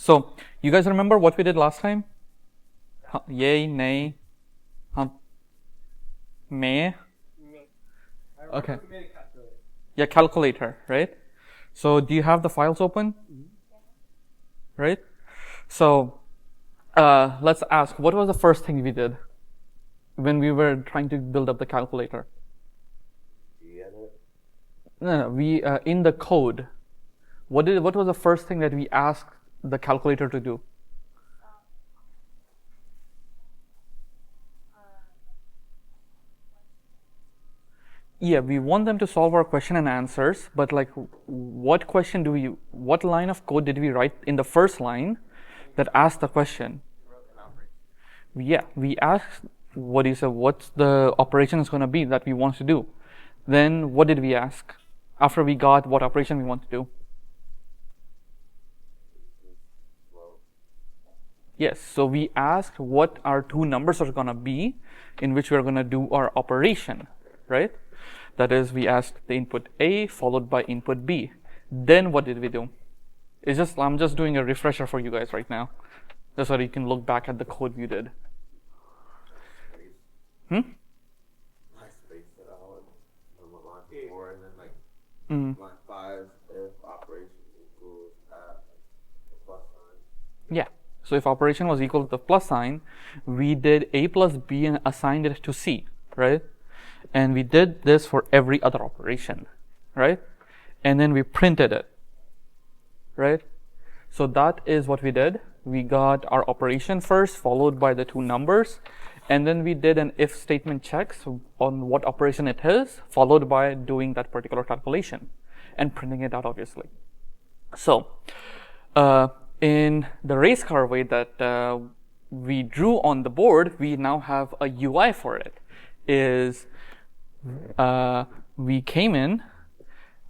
So you guys remember what we did last time? Yay, nay, may? Okay. Yeah, calculator, right? So do you have the files open? Right? So let's ask, what was the first thing we did when we were trying to build up the calculator? No, we in the code. What was the first thing that we asked the calculator to do? Yeah, we want them to solve our question and answers, but like, what line of code did we write in the first line that asked the question? Yeah, we asked what's the operation is going to be that we want to do. Then what did we ask after we got what operation we want to do? Yes, so we asked what our two numbers are going to be in which we're going to do our operation, right? That is, we asked the input A followed by input B. Then what did we do? I'm just doing a refresher for you guys right now, just so that you can look back at the code you did. I spaced it out from line 4 and then line 5 if operation equals at the plus sign. Yeah. So if operation was equal to the plus sign, we did A plus B and assigned it to C, right? And we did this for every other operation, right? And then we printed it, right? So that is what we did. We got our operation first, followed by the two numbers, and then we did an if statement checks on what operation it is, followed by doing that particular calculation and printing it out, obviously. So in the race car way that we drew on the board, we now have a UI for it. We came in,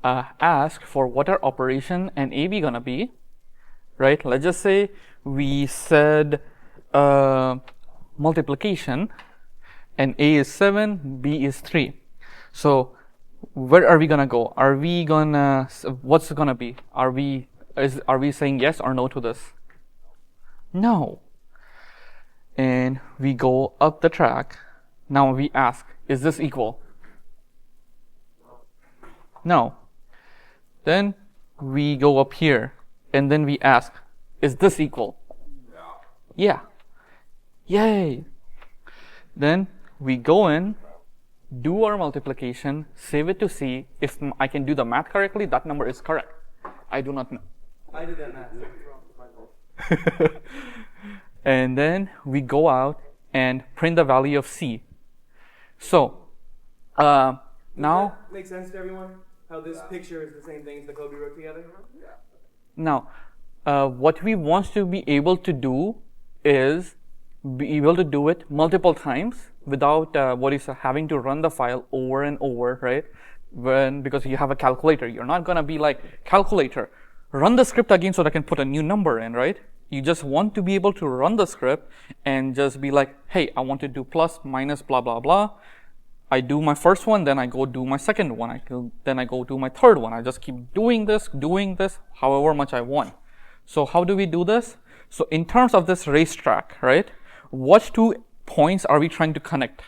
asked for what our operation and AB gonna be, right? Let's just say we said multiplication, and A is 7, B is 3. So where are we gonna go? What's it gonna be? Are we saying yes or no to this? No. And we go up the track. Now we ask, is this equal? No. Then we go up here, and then we ask, is this equal? Yeah. Yay. Then we go in, do our multiplication, save it to C. If I can do the math correctly, that number is correct. I do not know. I did that math. And then we go out and print the value of C. So now makes sense to everyone? How this picture is the same thing as the code we wrote together? Now, what we want to be able to do is be able to do it multiple times without having to run the file over and over, right? Because you have a calculator, you're not gonna be like, calculator, run the script again so that I can put a new number in, right? You just want to be able to run the script and just be like, hey, I want to do plus, minus, blah, blah, blah. I do my first one, then I go do my second one. Then I go do my third one. I just keep doing this, however much I want. So how do we do this? So in terms of this racetrack, right? What two points are we trying to connect?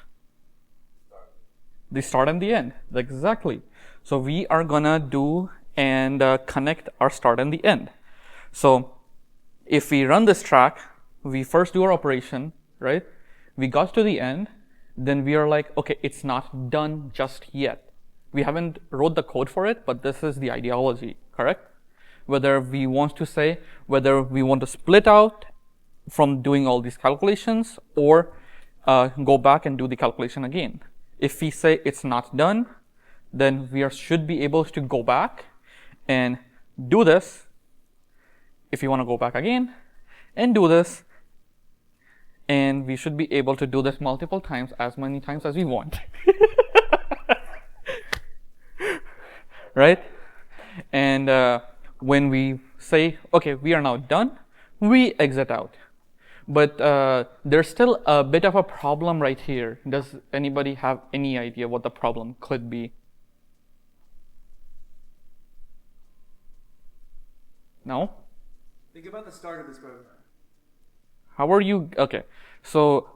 The start and the end. Exactly. So we are gonna do and connect our start and the end. So if we run this track, we first do our operation, right? We got to the end, then we are like, okay, it's not done just yet. We haven't wrote the code for it, but this is the ideology, correct? Whether we want to split out from doing all these calculations or go back and do the calculation again. If we say it's not done, then we should be able to go back and do this. If you want to go back again and do this, and we should be able to do this multiple times, as many times as we want. Right? And when we say, okay, we are now done, we exit out. But there's still a bit of a problem right here. Does anybody have any idea what the problem could be? No? Think about the start of this program. How are you? Okay. So,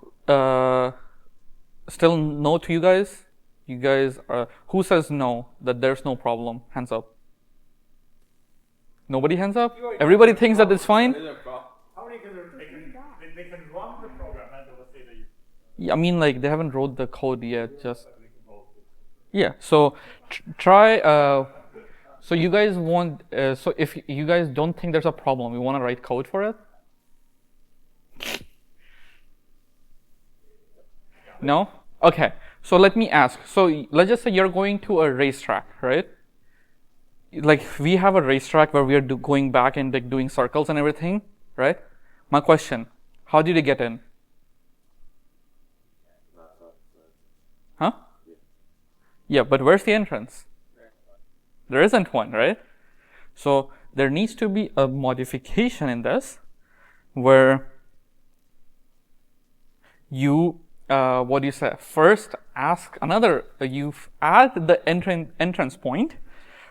still no to you guys? You guys are, who says no, that there's no problem? Hands up. Nobody hands up? Everybody thinks that it's fine? How many can they can run the program and they will say that Yeah, I mean, like, they haven't wrote the code yet, just. Yeah, so try, so you guys want, so if you guys don't think there's a problem, you want to write code for it? No? Okay, so let me ask. So let's just say you're going to a racetrack, right? Like, we have a racetrack where we are going back and like doing circles and everything, right? My question, how did you get in? Huh? Yeah, but where's the entrance? There isn't one, right? So there needs to be a modification in this where you, what do you say? First ask another, you add the entrance point,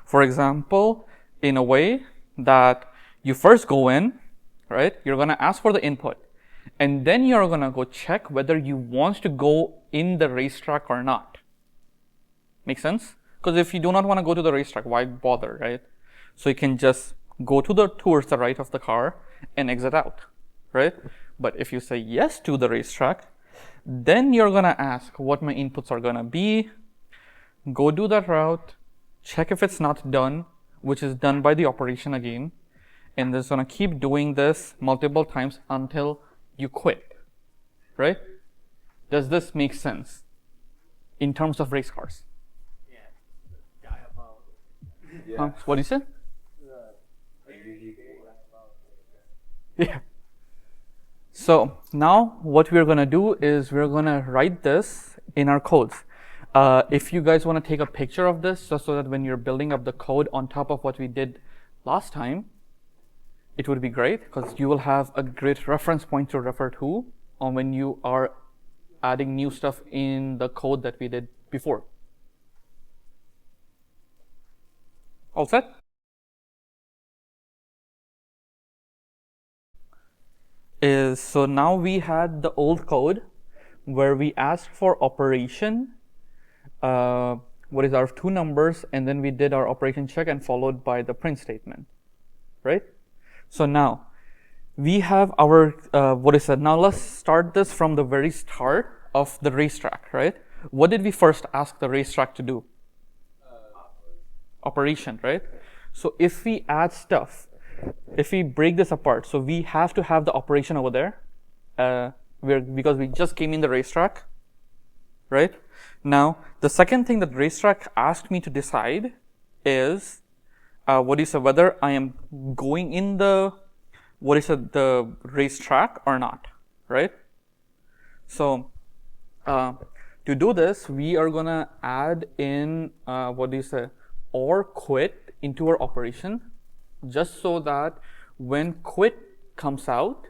for example, in a way that you first go in, right? You're going to ask for the input. And then you're going to go check whether you want to go in the racetrack or not. Make sense? Because if you do not want to go to the racetrack, why bother, right? So you can just go towards the right of the car and exit out, right? But if you say yes to the racetrack, then you're going to ask what my inputs are going to be, go do that route, check if it's not done, which is done by the operation again, and it's going to keep doing this multiple times until you quit, right? Does this make sense in terms of race cars? Yeah. What do you say? Yeah. So now what we're going to do is we're going to write this in our codes. If you guys want to take a picture of this, just so that when you're building up the code on top of what we did last time, it would be great because you will have a great reference point to refer to on when you are adding new stuff in the code that we did before. All set? So now we had the old code where we asked for operation, what is our two numbers, and then we did our operation check and followed by the print statement, right? So now we have our, now let's start this from the very start of the racetrack, right? What did we first ask the racetrack to do? Operation, right? So if we add stuff, if we break this apart, so we have to have the operation over there, because we just came in the racetrack, right? Now, the second thing that racetrack asked me to decide is, whether I am going in the, the racetrack or not, right? So, to do this, we are gonna add in, or quit into our operation, just so that when quit comes out,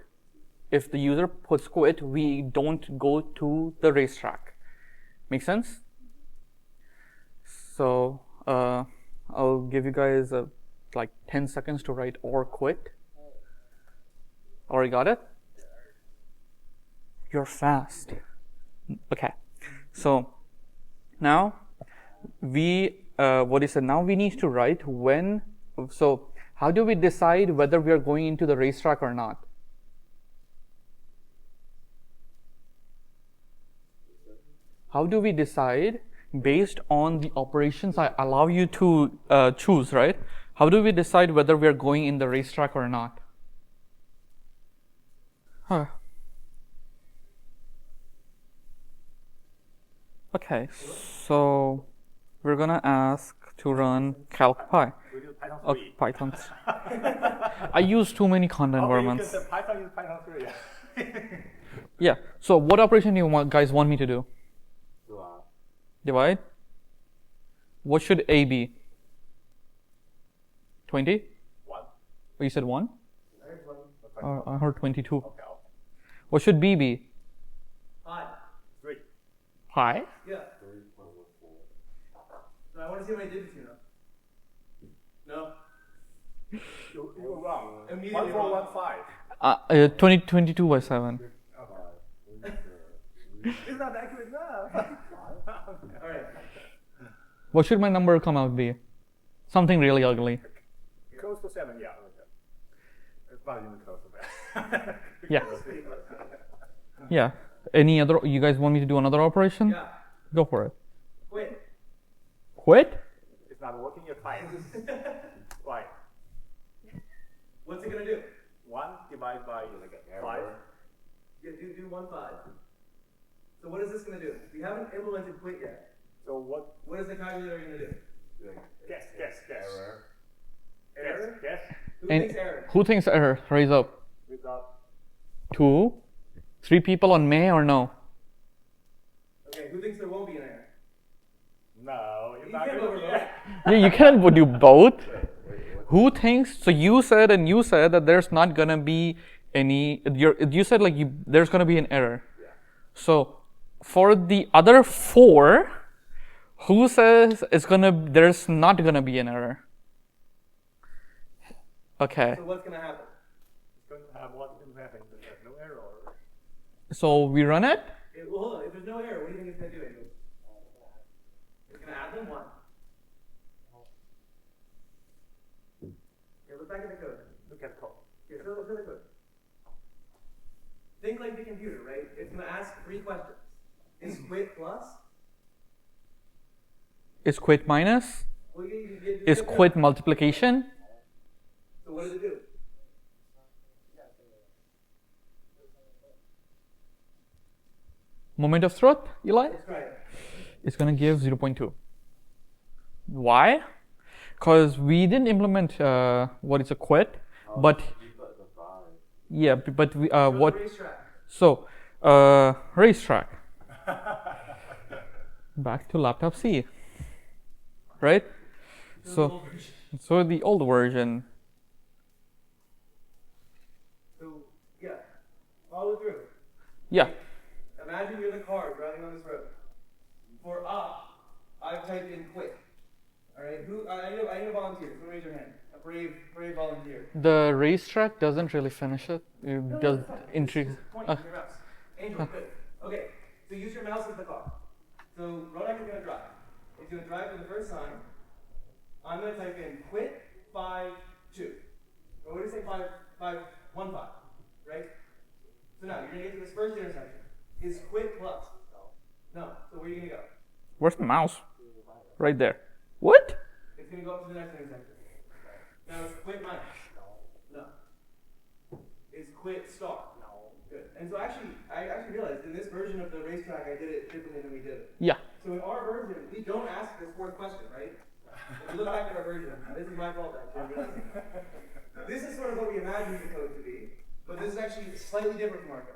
if the user puts quit, we don't go to the racetrack. Make sense? So I'll give you guys like 10 seconds to write or quit. Already got it? You're fast. Okay. So now we now we need to write when. So how do we decide whether we are going into the racetrack or not? How do we decide based on the operations I allow you to choose, right? How do we decide whether we are going in the racetrack or not? Okay, so we're gonna ask to run calcpy. Python 3. I use too many content environments. Python is Python 3. Yeah. So what operation do you guys want me to do? Divide. What should A be? 20? 1. Oh, you said 1? I heard 22. Okay. What should B be? Hi. 3. Pi? Yeah. So I want to see what I did with you now. No. You were wrong. Immediately wrong. 1415. 2022 by 7. It's not accurate enough. All right. What should my number come out be? Something really ugly. Close to 7, yeah. It's not even close to that. Yeah. Yeah. Any other? You guys want me to do another operation? Yeah. Go for it. Quit. Quit? It's not working, you're fine. Why? What's it gonna do? 1 divided by 5. Yeah, do 1 5. So what is this gonna do? We haven't implemented quit yet. So what? What is the calculator gonna do? Guess. Error? Guess. Who And thinks error? who thinks error? Raise up. Without. 2, 3 people on May or no? Okay, who thinks there won't be an error? No, you're You not can't going to overvote. Yeah, you cannot do both. Who thinks? So you said that there's not gonna be any. You said like there's gonna be an error. So for the other 4, who says there's not gonna be an error? Okay. So what's gonna happen? It's going to have what's going to happen. There's no error. So we run it. Well, hold on. If there's no error, what do you think it's gonna do? It's gonna add them 1. Here, look back at the code. Look at the code. Here, look at the code. Think like the computer, right? It's gonna ask 3 questions. Is quit plus? Is quit minus? Well, you Is quit multiplication? So what does it do? Moment of truth, Eli? Let's try it. It's gonna give 0.2. Why? Because we didn't implement what is a quit, but yeah, but we what? Racetrack. So racetrack. Back to laptop C. Right? So the old version. So yeah, follow through. Yeah. Imagine you're the car driving on this road. For up, I've typed in quit. All right. Who? I need a volunteer. Who raise your hand? A brave volunteer. The racetrack doesn't really finish it. It does intrigue. Point with your mouse. Angel, good. Okay. So use your mouse as the car. So Ronak is gonna drive. He's gonna drive to the first sign. I'm gonna type in quit 5 2. Or what do you say 5 5 1 5? Right. So now you're gonna get to this first intersection. Is quit plus? No. So where are you gonna go? Where's my mouse? Right there. What? It's gonna go up to the next intersection. Now is quit minus? No. Is quit star? No. Good. And so I actually realized in this version of the racetrack I did it differently than we did it. Yeah. So in our version, we don't ask this 4th question, right? If you look back at our version, this is my fault actually. This is sort of what we imagined the code to be, but this is actually slightly different from our code.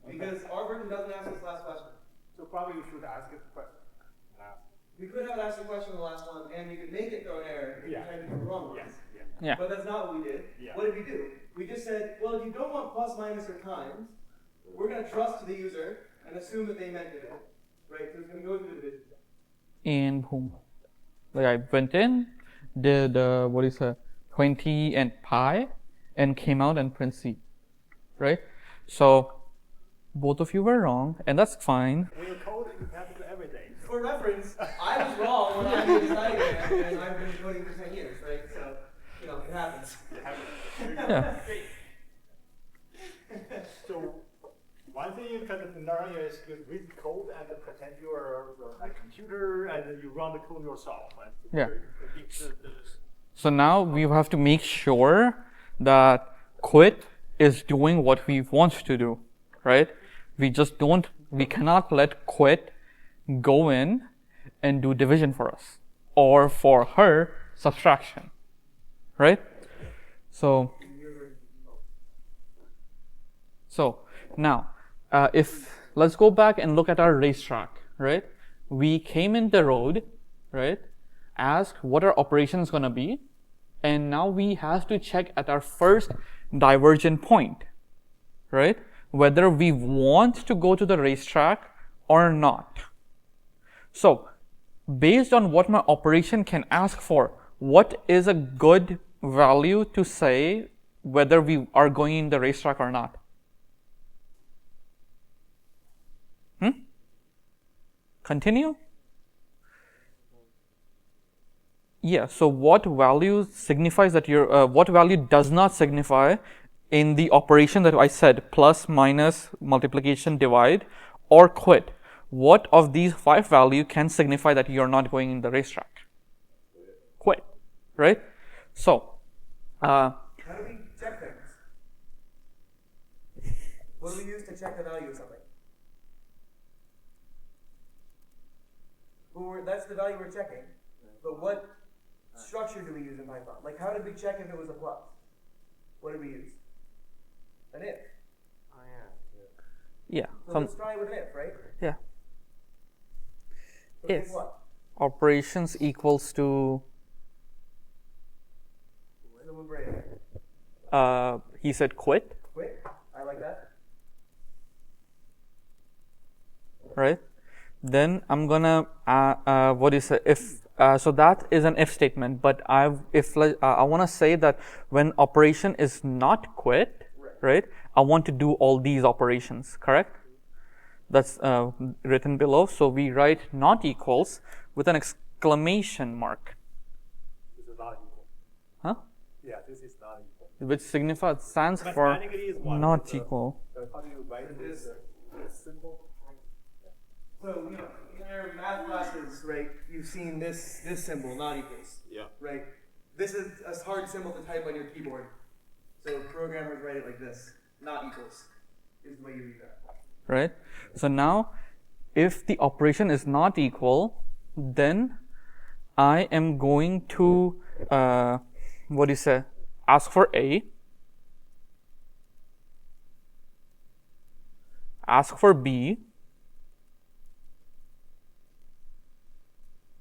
Because our version doesn't ask this last question. So probably you should ask it the question. We could have asked the question in the last one, and we could make it throw an error if you typed in the wrong ones. Yeah. But that's not what we did. Yeah. What did we do? We just said, well, if you don't want plus, minus, or times, we're going to trust the user and assume that they meant it. Right? So it's going to go through the division. And boom. Like I went in, did 20 and pi, and came out and print C. Right? So both of you were wrong, and that's fine. When you code, you have to do everything. For reference, I was wrong when I made this diagram, and I've been coding for 10 years, right? So, it happens. Yeah. So one thing you can learn is you read code and pretend you're a computer and you run the code yourself. Right? Yeah. So now we have to make sure that quit is doing what we want to do, right? We cannot let quit go in and do division for us, or for her, subtraction, right? So now, let's go back and look at our racetrack, right? We came in the road, right? Asked what our operation is gonna be, and now we have to check at our first divergent point, right? Whether we want to go to the racetrack or not. So, based on what my operation can ask for, what is a good value to say whether we are going in the racetrack or not. Continue? Yeah, so what value signifies that what value does not signify in the operation that I said, plus, minus, multiplication, divide, or quit? What of these 5 values can signify that you're not going in the racetrack? Quit, right? So, How do we check things? What do we use to check the value of something? Well, that's the value we're checking. But what structure do we use in Python? Like, how did we check if it was a plus? What did we use? An if. Oh yeah. So let's try it with an if, right? Yeah. So If think what? operations equals to, Someone break it. he said quit, Quit. I like that. right? Then I'm gonna what is it? If so that is an if statement. But I want to say that when operation is not quit, right? I want to do all these operations. Correct? That's written below. So we write not equals with an exclamation mark. This is not equal. Huh? Yeah, this is not equal. Which stands for Mathematically is one. not equal. How do you write this symbol? So, you know, in your math classes, right, you've seen this symbol, not equals. Yeah. Right? This is a hard symbol to type on your keyboard. So programmers write it like this. Not equals is the way you read that. Right? So now, if the operation is not equal, then I am going to, ask for A, ask for B,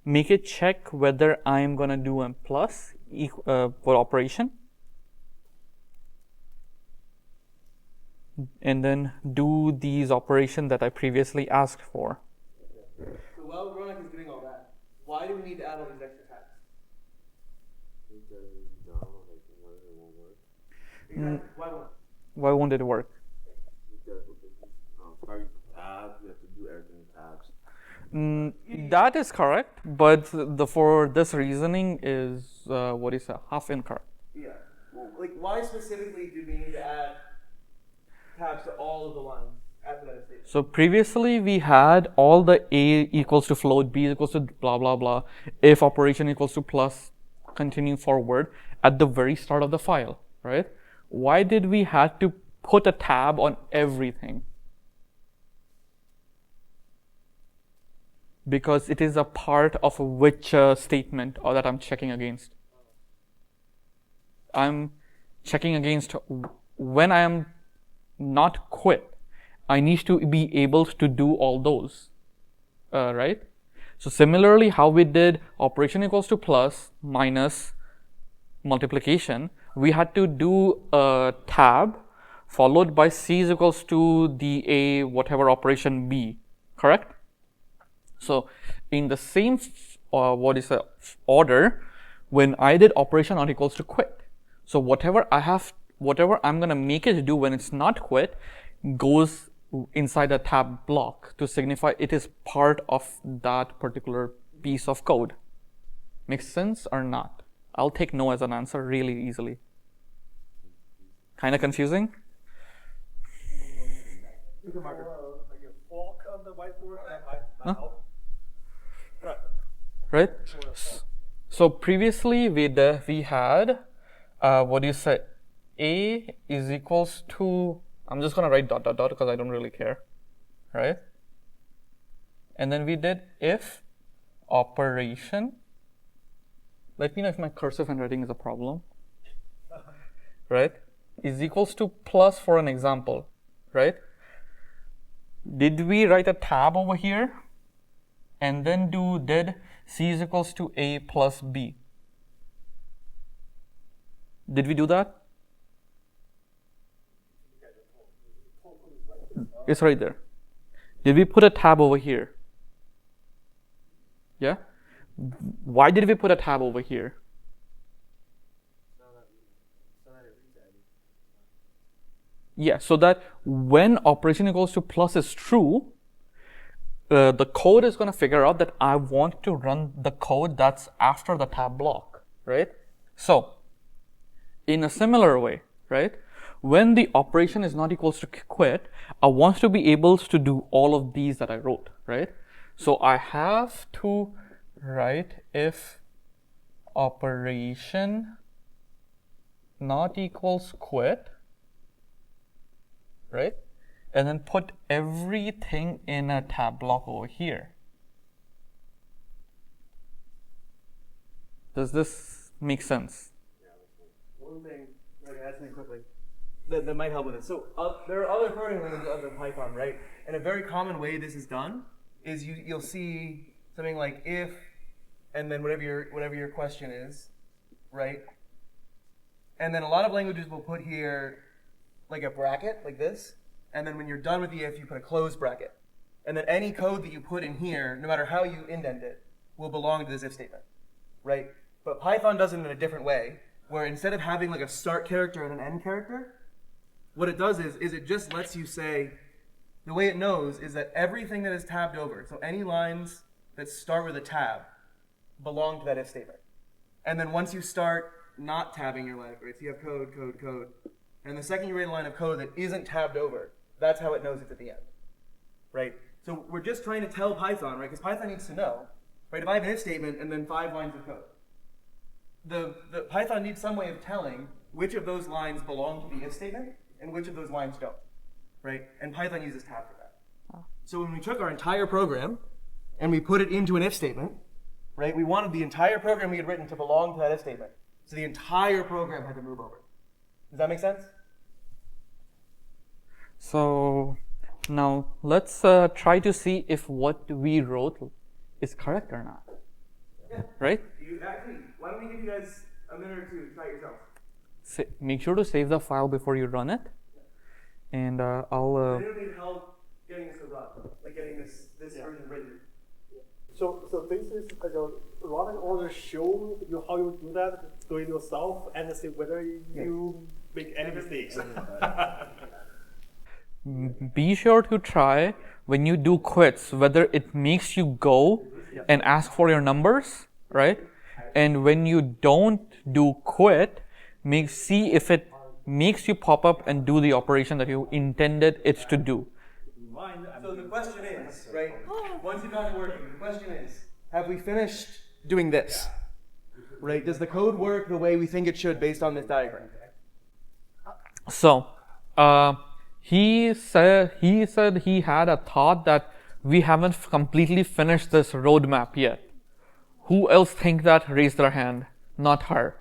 make it check whether I am going to do a plus for operation, and then do these operations that I previously asked for. So while Ronak is doing all that, why do we need to add all these extra tabs? Because it's dumb, like, it won't work. Exactly. Why won't? Why won't it work? Because probably tabs, you have to do everything in tabs. That is correct, but for this reasoning is half incorrect. Yeah. Well, like, why specifically do we need to add tabs to all of the lines after that statement? So previously we had all the A equals to float, B equals to blah blah blah, if operation equals to plus, continue forward at the very start of the file, right? Why did we have to put a tab on everything? Because it is a part of which statement or that I'm checking against. I'm checking against when I am not quit. I need to be able to do all those, right? So similarly, how we did operation equals to plus, minus, multiplication, we had to do a tab followed by C is equals to the A whatever operation B, correct? So in the same order, when I did operation not equals to quit, so whatever I'm gonna make it do when it's not quit goes inside a tab block to signify it is part of that particular piece of code. Makes sense or not? I'll take no as an answer really easily. Kind of confusing? You can mark like a fork on the whiteboard. Huh? Right? So previously we had A is equals to, I'm just gonna write dot dot dot because I don't really care, right? And then we did if operation. Let me know if my cursive handwriting is a problem, right? Is equals to plus for an example, right? Did we write a tab over here and then did C is equals to A plus B? Did we do that? It's right there. Did we put a tab over here? Yeah? Why did we put a tab over here? Yeah, so that when operation equals to plus is true, the code is going to figure out that I want to run the code that's after the tab block, right? So, in a similar way, right? When the operation is not equals to quit, I want to be able to do all of these that I wrote, right? So I have to write if operation not equals quit, right? And then put everything in a tab block over here. Does this make sense? One thing, like ask me quickly, that might help with it. So there are other programming languages other than Python, right? And a very common way this is done is you'll see something like if, and then whatever your question is, right? And then a lot of languages will put here like a bracket like this, and then when you're done with the if, you put a close bracket. And then any code that you put in here, no matter how you indent it, will belong to this if statement, right? But Python does it in a different way, where instead of having like a start character and an end character, what it does is it just lets you say, the way it knows is that everything that is tabbed over, so any lines that start with a tab, belong to that if statement. And then once you start not tabbing your line of code, so you have code, code, code, and the second you write a line of code that isn't tabbed over, that's how it knows it's at the end, right? So we're just trying to tell Python, right? Because Python needs to know, right? If I have an if statement and then 5 lines of code, the Python needs some way of telling which of those lines belong to the if statement and which of those lines don't, right? And Python uses tab for that. So when we took our entire program and we put it into an if statement, right? We wanted the entire program we had written to belong to that if statement. So the entire program had to move over. Does that make sense? So now let's try to see if what we wrote is correct or not. Yeah. Right? Actually, why don't we give you guys a minute or two to try it yourself? Make sure to save the file before you run it. And I'll... I don't need help getting this to run, like getting this version written. So this is like a running order show you how you do that, do it yourself, and see whether you make any mistakes. Be sure to try when you do quits whether it makes you go and ask for your numbers, right? And when you don't do quit, see if it makes you pop up and do the operation that you intended it to do. So the question is, right, once you've gotten it working, the question is, have we finished doing this? Right, does the code work the way we think it should based on this diagram? So, he said he had a thought that we haven't completely finished this roadmap yet. Who else think that? Raise their hand. Not her.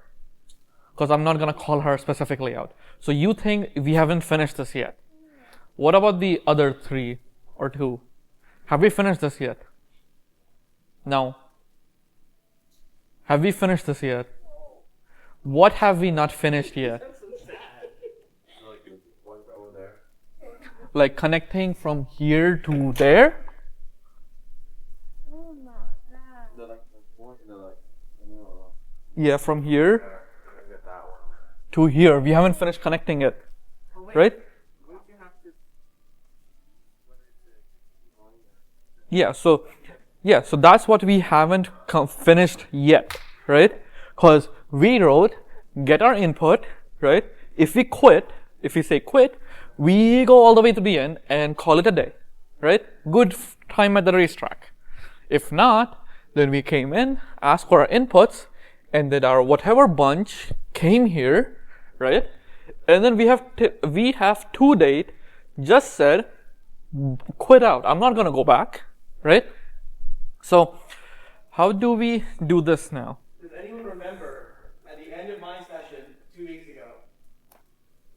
Because I'm not going to call her specifically out. So you think we haven't finished this yet. What about the other 3 or 2? Have we finished this yet? No. Have we finished this yet? What have we not finished yet? Like connecting from here to there? Yeah, from here to here. We haven't finished connecting it, right? Yeah, so that's what we haven't finished yet, right? Because we wrote get our input, right? If we say quit, we go all the way to the end and call it a day, right? Good time at the racetrack. If not, then we came in, asked for our inputs, and then our whatever bunch came here, right? And then we have to date just said quit out. I'm not gonna go back, right? So how do we do this now? Does anyone remember at the end of my session 2 weeks ago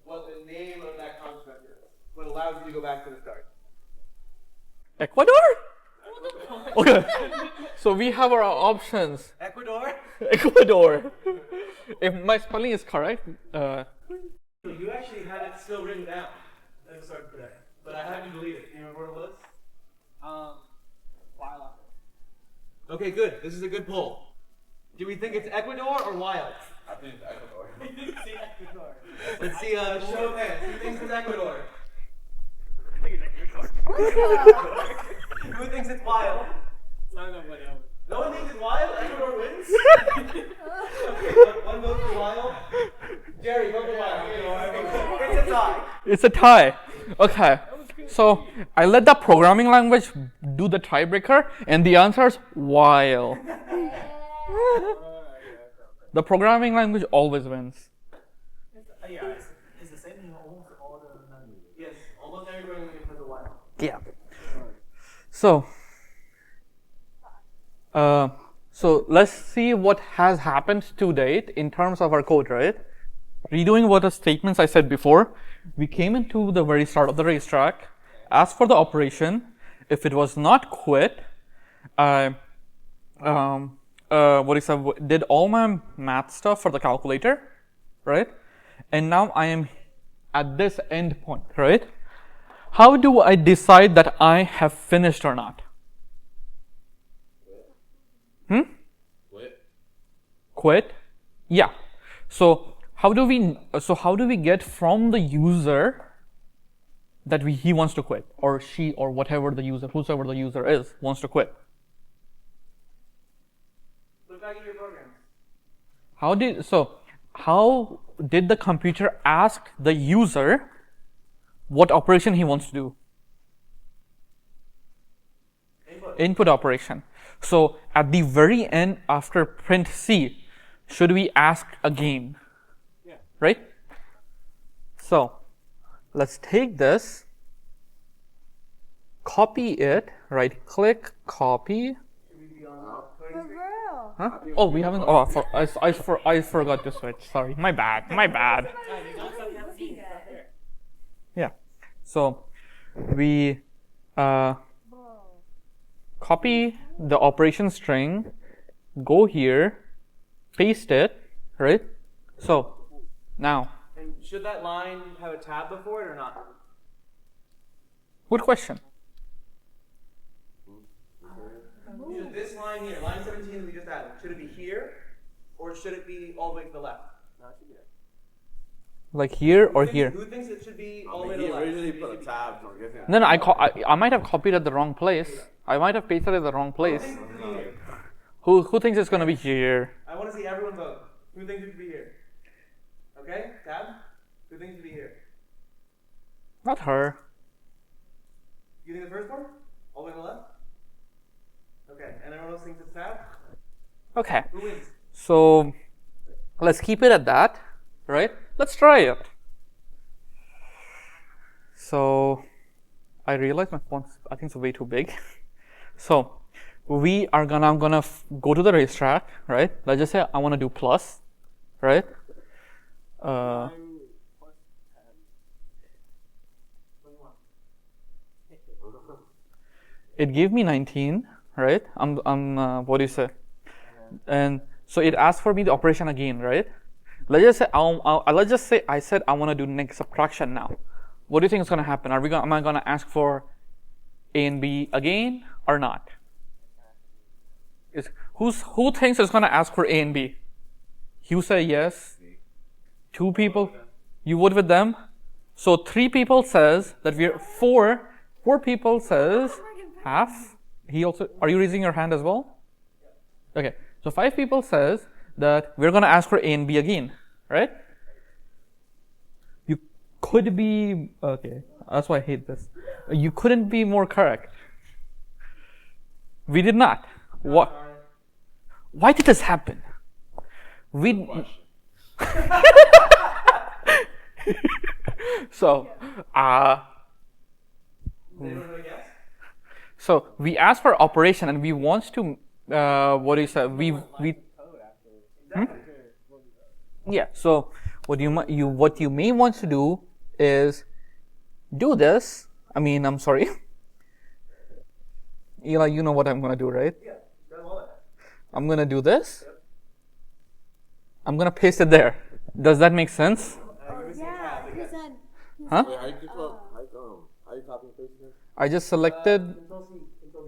what the name of that construct is? What allows you to go back to the start? Ecuador? Okay. So we have our options. Ecuador? Ecuador. If my spelling is correct. You actually had it still written down at the start today, but I had to delete it. Do you remember what it was? Wild. Okay, good. This is a good poll. Do we think it's Ecuador or wild? I think it's Ecuador. You didn't say Ecuador. Let's see, show of hands. Who thinks it's Ecuador? Who thinks it's wild? No one thinks it's wild? Ecuador wins? Okay, one vote for wild. Jerry, vote for wild. It's a tie. It's a tie. Okay. So I let the programming language do the tiebreaker, and the answer is while. The programming language always wins. Yeah, it's the same in almost all the languages. Yes, almost every language has a while. Yeah. So let's see what has happened to date in terms of our code, right? Redoing what the statements I said before, we came into the very start of the racetrack, asked for the operation. If it was not quit, I did all my math stuff for the calculator, right? And now I am at this end point, right? How do I decide that I have finished or not? Quit? Yeah. So how do we get from the user that he wants to quit, or she, or whoever the user is wants to quit? Look back at your program. How did the computer ask the user what operation he wants to do? Input operation. So at the very end, after print C, should we ask again? Yeah. Right? So let's take this, copy it, right click, copy. Huh? Oh, we haven't. Oh, I forgot to switch. Sorry, my bad. Yeah. So we copy the operation string, go here, paste it, right? So now. And should that line have a tab before it or not? Good question. Should this line here, line 17 that we just added, should it be here or should it be all the way to the left? No, it should be there. Like here or here? Who thinks it should be all the way to He the left? originally put a tab, so I'm guessing. No, I might have copied at the wrong place. I might have pasted at the wrong place. Who thinks it's gonna be here? I want to see everyone vote. Who thinks it should be here? Okay, tab. Who thinks it should be here? Not her. You think the first one? All the way to the left? Okay, and everyone else thinks it's tab? Okay. Who wins? So let's keep it at that, right? Let's try it. So I realize my font, I think, it's way too big. So I'm gonna go to the racetrack, right? Let's just say I want to do plus, right? It gave me 19, right? What do you say? And so it asked for me the operation again, right? Let's just say I said I want to do next subtraction now. What do you think is going to happen? Am I going to ask for A and B again or not? Who thinks it's going to ask for A and B? You say yes. 2 people, you would with them. So 3 people says that we're 4 people says half. Are you raising your hand as well? Okay. So 5 people says that we're going to ask for A and B again, right? You could be, okay, that's why I hate this. You couldn't be more correct. We did not. What? Why did this happen? So, so we asked for operation and we want to, what do you say? Yeah. So what you may want to do is do this. I'm sorry. Eli, you know what I'm gonna do, right? Yeah. I'm gonna do this. I'm gonna paste it there. Does that make sense? Yeah, Huh? Wait, how you copy and pasting it? I just selected.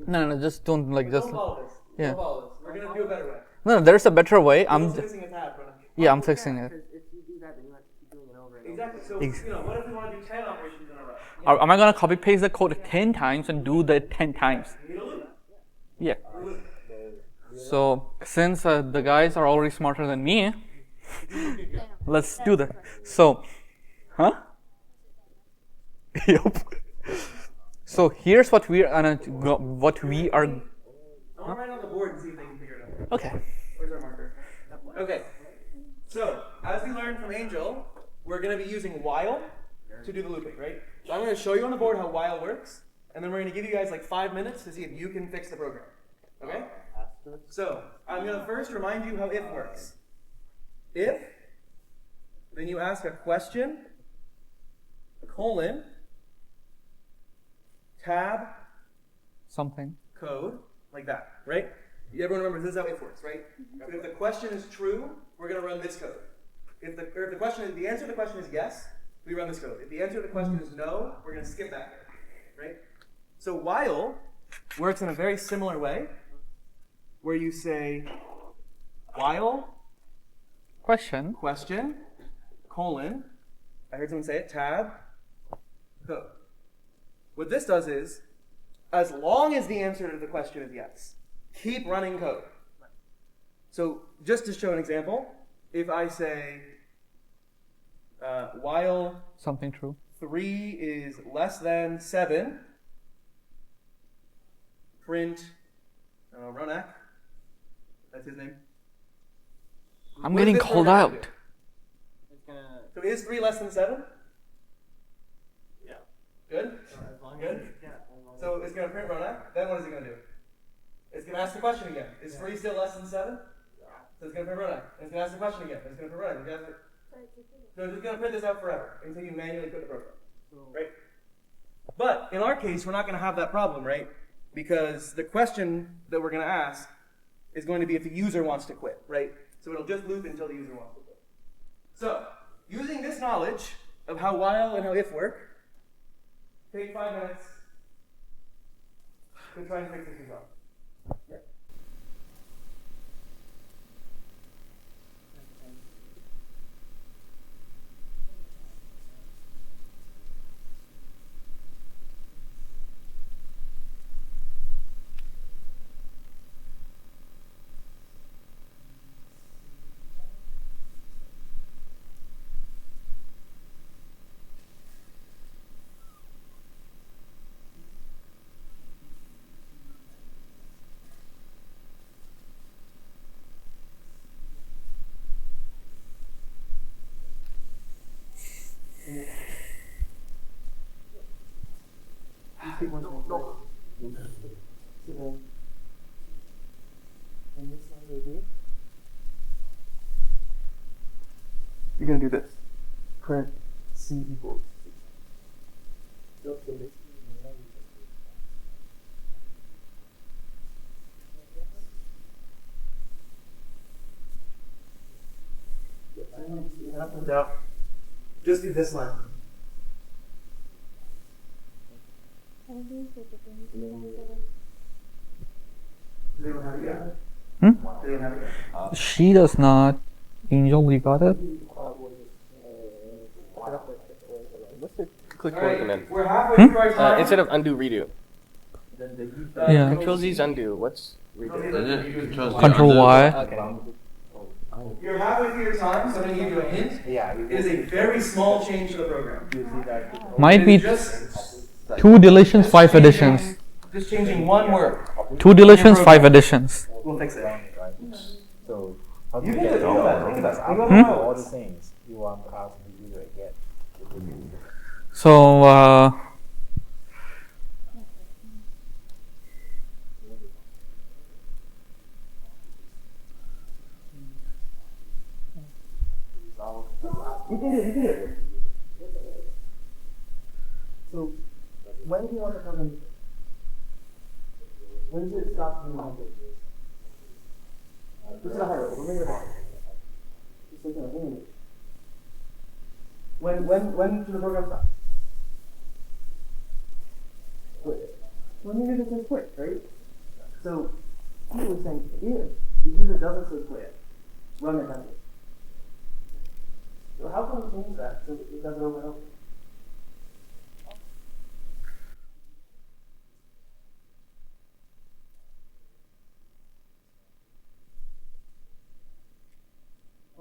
No, just don't like just. Don't follow this. Yeah. Don't follow this. We're gonna do a better way. No, there's a better way. We're also missing a tab, Ronan. Yeah, I'm fixing it. If you do that, then you have to keep doing it over again. So, what if we want to do 10 operations in a row? Am I gonna copy paste the code 10 times and do that 10 times? You need a loop. Yeah. So since the guys are already smarter than me, let's do that. So, huh? Yep. So here's what we are gonna what we are. I want to write on the board and see if they can figure it out. Okay. Where's our marker? Okay. So, as we learned from Angel, we're going to be using while to do the looping, right? So I'm going to show you on the board how while works, and then we're going to give you guys like 5 minutes to see if you can fix the program. Okay? So, I'm going to first remind you how if works. If, then you ask a question, colon, tab, Something. code, like that, right? Everyone remembers this is how if works, right? So if the question is true, we're going to run this code. If the answer to the question is yes, we run this code. If the answer to the question is no, we're going to skip that code, right? So while works in a very similar way, where you say while Question. colon, I heard someone say it, tab, code. What this does is, as long as the answer to the question is yes, keep running code. So just to show an example, if I say while Something true. 3 is less than 7, print Ronak, that's his name. I'm What getting is this called program gonna out. do? So is 3 less than 7? Yeah. Good? Good? So it's going to print Ronak. Then what is it going to do? It's going to ask the question again. Is 3 still less than 7? So it's going to print Ronak. It's going to ask the question again. It's going to print Ronak. So it's just going to print this out forever until you manually quit the program. Right? But in our case, we're not going to have that problem, right? Because the question that we're going to ask is going to be if the user wants to quit, right? So it'll just loop until the user wants to quit. So, using this knowledge of how while and how if work, take 5 minutes to try and fix this yourself. Yeah. You're going to do this. Print C equals. Just do this line. They don't have it yet. They don't have it yet. She does not. Angel, you got it? Click All work and right, then we're halfway through our time. instead of undo redo. Yeah. Control Z's undo. What's redo? Control Y. Okay. You're halfway through your time, so I'm going to give you a hint. It is a very small change to the program. Might It be is just 2 deletions, 5 additions. Just changing one word. 2 deletions, 5 additions. We'll fix it. So how do You you can get do all that. Think about it. Think about all how it all the works. things you want to ask the user to get? So, You can do it. You can do it. So, when do you want the program? When does it stop being like this? Just in a hurry. We're moving on. Just like that. When should the program stop? Quit. When the user says quit, right? So, he was saying if the user doesn't say quit, run the method. So how can we change that so it doesn't overload?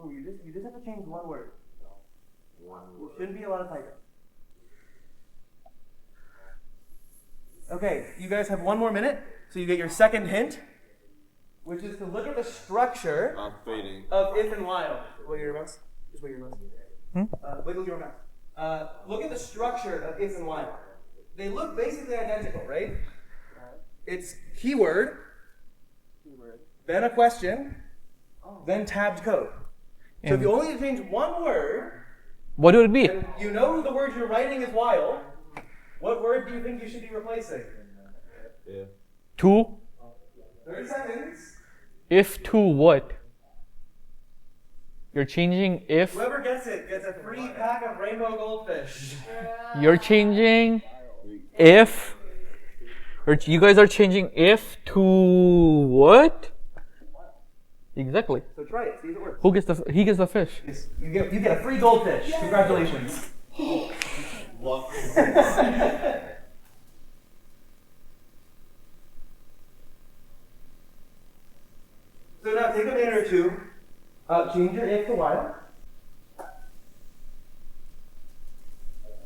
Oh, you just have to change one word. There shouldn't be a lot of typing. Okay, you guys have one more minute, so you get your second hint, which is to look at the structure Fading. of if and while. Wiggle your mouse. Just wiggle your mouse. Wiggle your mouse. Look at the structure of if and while. They look basically identical, right? It's keyword, then a question, then tabbed code. So if you only change one word, What would it be? and you know the word you're writing is while, what word do you think you should be replacing? Yeah. To? 30 seconds. If to what? You're changing if. Whoever gets it gets a free pack of rainbow goldfish. You're changing if. Or you guys are changing if to what? Exactly. So try it, see if it works. Who gets the? He gets the fish. You get a free goldfish. Congratulations. So now take a minute or two. Change your if to while.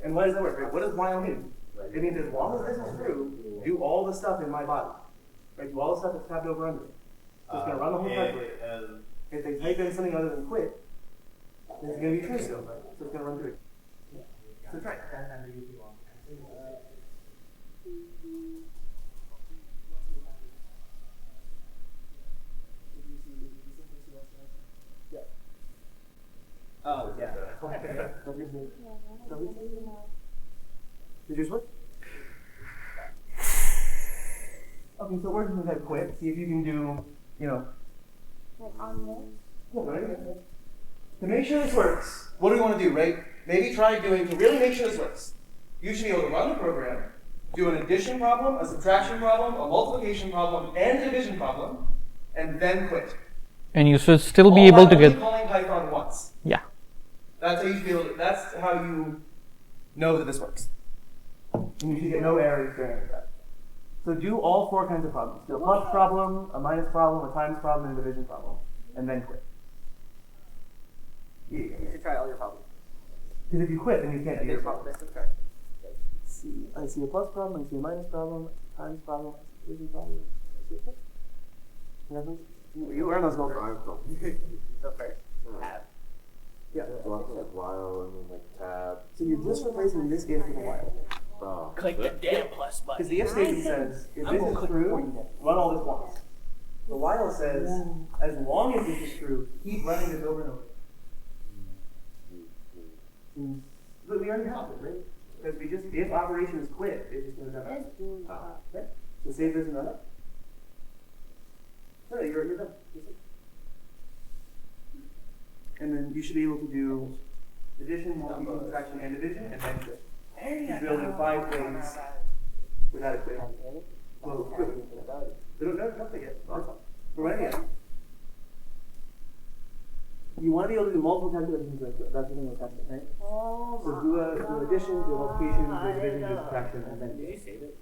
And what does that work? Right? What does while mean? It means as long as this is true, do all the stuff in my body. Right? Do all the stuff that's tabbed over under it. So it's going to run the whole cycle. If they type in something other than quit, then it's going to be true still. Right? So it's going to run through it. So try it. Oh, yeah. Did yours work? Okay, so we're going to quit. See if you can do, Like on this? Yeah, right? To make sure this works, what do we want to do, right? Maybe try doing, to really make sure this works, you should be able to run the program, do an addition problem, a subtraction problem, a multiplication problem, and a division problem, and then quit. And you should still be able to get. Calling Python once. Yeah. That's how you should be able to, that's how you know that this works. And you should get no errors during that. So do all four kinds of problems. Do a plus problem, a minus problem, a times problem, and a division problem. And then quit. You should try all your problems. Because if you quit, then you can't do your problem. I see a plus problem, I see a minus problem, times problem, division problem. You earn those gold. So first, tab. Yeah. While and then like tab. So you're just replacing this if with a while. Oh. Click the damn plus button. Because the if statement says, if this is true, run all this once. The while says, as long as this is true, keep running this over and over. But we already have it, right? Because we just, if operation is quit, it just goes down. Okay? So save this and run it. No, you're done. And then you should be able to do addition, multiplication, subtraction, and division, and then quit. You build in 5 things without a quit. Well, quit. Don't forget. We're running it. You want to be able to do multiple calculations like that. That's the thing with testing, right? So do addition, do multiplication, do division, do subtraction, and then. Did you save it?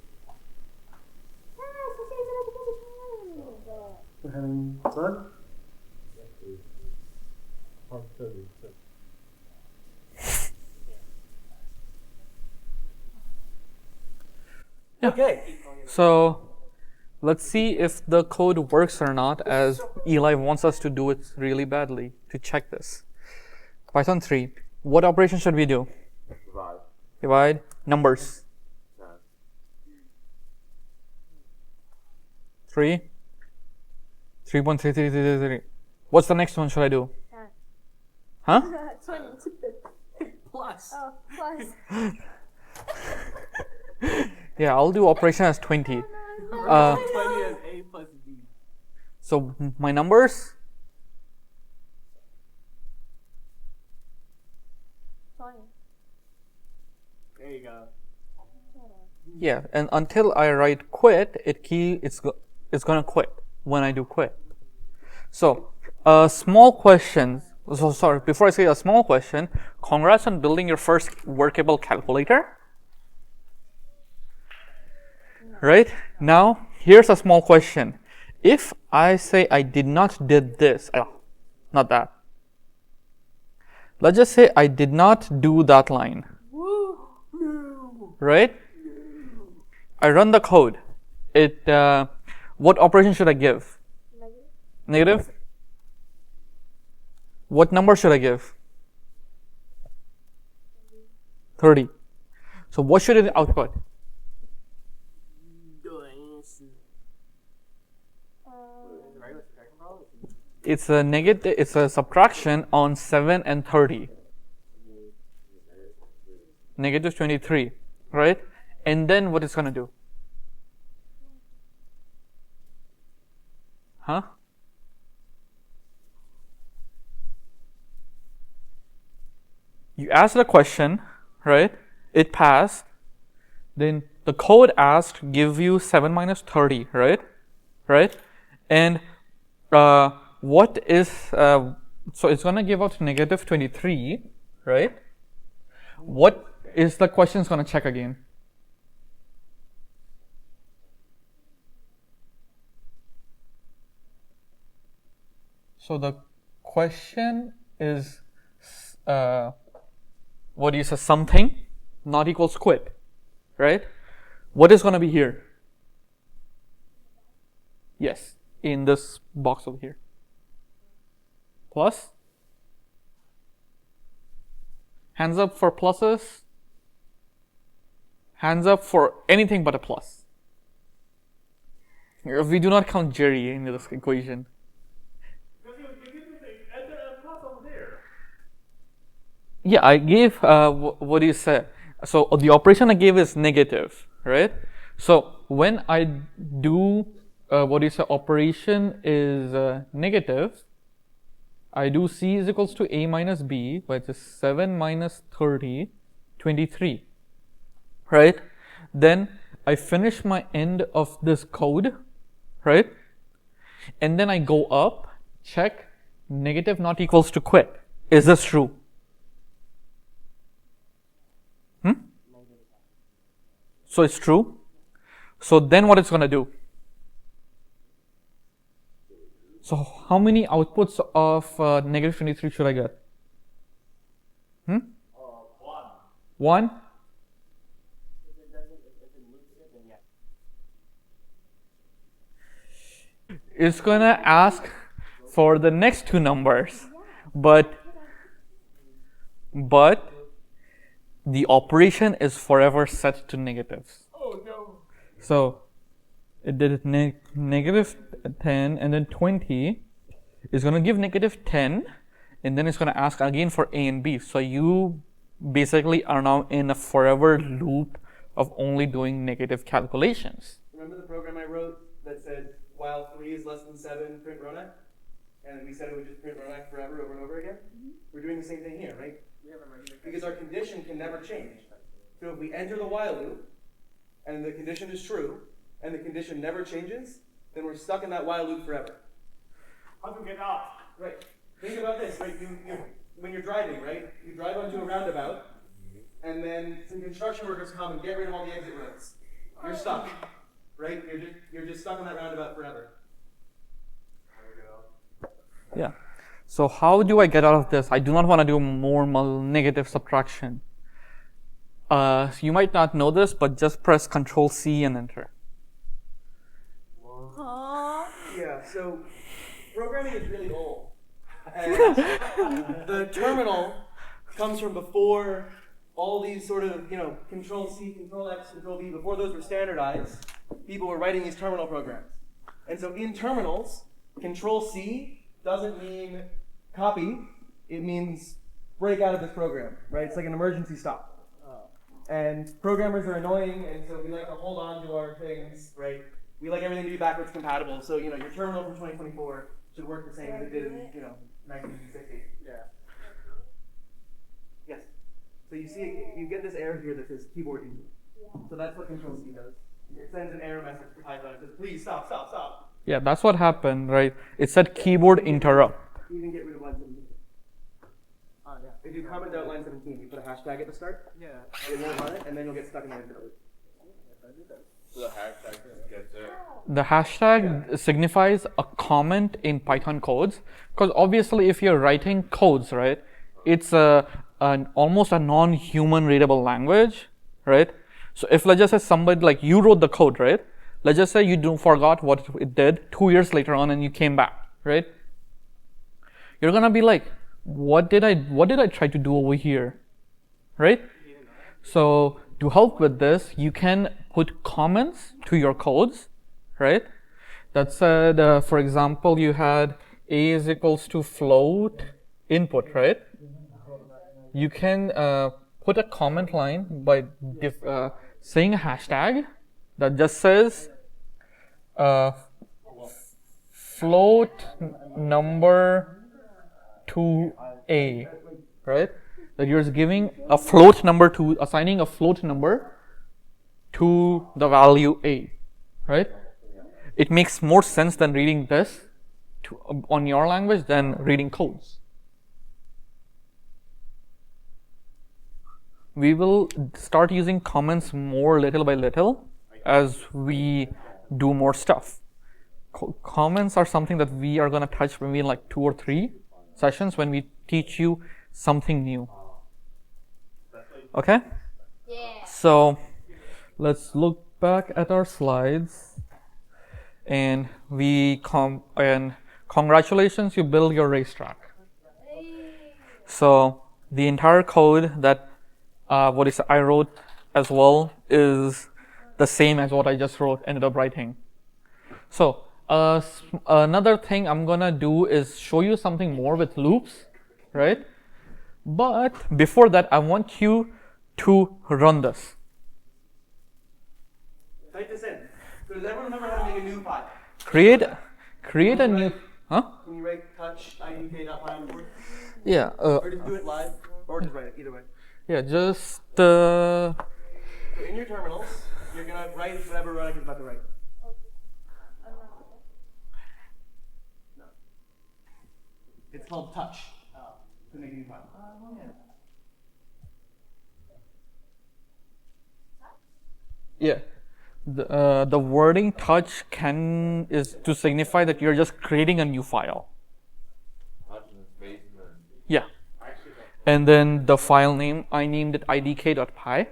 We're having fun. Yeah. Okay. So let's see if the code works or not, as Eli wants us to do it really badly to check this. Python 3. What operation should we do? Divide. Divide. Numbers. 3. 3.3333. What's the next one should I do? Huh? 20. Plus. Oh, plus. Yeah, I'll do operation as 20. 20 is A plus B. So my numbers? 20. There you go. Yeah, and until I write quit, it's gonna quit when I do quit. So, small questions So sorry, before I say a small question, congrats on building your first workable calculator. Right? Now, here's a small question. If I say I did not did this, not that. Let's just say I did not do that line. Right? I run the code. What operation should I give? Negative? What number should I give? 30. So what should it output? It's a negative. It's a subtraction on 7 and 30. Negative 23, right? And then what it's gonna do? Huh? You asked the question, right? It passed. Then the code asked, give you 7 minus 30, right? Right? And what is, so it's going to give out negative 23, right? What is the question going to check again? So the question is, what do you say, something not equals quit, right? What is going to be here? Yes, in this box over here. Plus. Hands up for pluses. Hands up for anything but a plus. We do not count Jerry in this equation. Yeah, I gave, what do you say? So the operation I gave is negative, right? So when I do, operation is negative, I do C is equals to A minus B, which is 7 minus 30, 23, right? Then I finish my end of this code, right? And then I go up, check, negative not equals to quit. Is this true? So it's true. So then what it's going to do? So how many outputs of negative 23 should I get? One? It's going to ask for the next two numbers, but the operation is forever set to negatives. Oh no. So it did negative 10 and then 20 is going to give negative 10 and then it's going to ask again for A and B. So you basically are now in a forever loop of only doing negative calculations. Remember the program I wrote that said while 3 is less than 7, print Ronak? And we said it would just print Ronak forever over and over again? We're doing the same thing here, right? Because our condition can never change. So if we enter the while loop, and the condition is true, and the condition never changes, then we're stuck in that while loop forever. How to get out? Right. Think about this, right? When you're driving, right? You drive onto a roundabout, and then some construction workers come and get rid of all the exit roads. You're stuck, right? You're just stuck on that roundabout forever. Yeah. So how do I get out of this? I do not want to do more negative subtraction. So you might not know this, but just press Control C and enter. Yeah, so programming is really old. And the terminal comes from before all these sort of, Control C, Control X, Control V, before those were standardized, people were writing these terminal programs. And so in terminals, Control C doesn't mean copy, it means break out of this program, right? It's like an emergency stop. And programmers are annoying, and so we like to hold on to our things, right? We like everything to be backwards compatible. So, your terminal from 2024 should work the same as it did in, 1960. Yeah. Yes. So you see, you get this error here that says keyboard input. So that's what Control C does. It sends an error message to Python. It says, please stop, stop, stop. Yeah, that's what happened, right? It said keyboard interrupt. You can get rid of line 7. If you comment out line 17, you put a hashtag at the start. Yeah. And it won't run it, and then you'll get stuck in line 17. So the hashtag just gets it. The hashtag signifies a comment in Python codes, because obviously if you're writing codes, right, it's almost a non-human readable language, right? So if let's just say somebody like you wrote the code, right? Let's just say you forgot what it did 2 years later on and you came back, right? You're gonna be like, what did I try to do over here, right? So to help with this, you can put comments to your codes, right? That said, for example, you had a is equals to float input, right? You can put a comment line by saying a hashtag that just says float number to a, right? That you're giving a float number to, assigning a float number to the value a, right? It makes more sense than reading this on your language than reading codes. We will start using comments more little by little as we do more stuff. Comments are something that we are going to touch maybe in like 2 or 3 sessions when we teach you something new. Okay? Yeah. So let's look back at our slides, and congratulations, you build your racetrack. So the entire code that I wrote as well is the same as what I just ended up writing. So another thing I'm gonna do is show you something more with loops, right? But before that, I want you to run this. Type this in. So does everyone remember how to make a new file? Create a new, huh? Can you write touch idk.py on the board? Yeah. Or just do it live, or just write it, either way. Yeah, just So in your terminals, you're going to write whatever Ronak is about to write. No. It's called touch to make a new file. yeah. The wording touch is to signify that you're just creating a new file. Touch in the space and then. Yeah. And then the file name, I named it idk.py.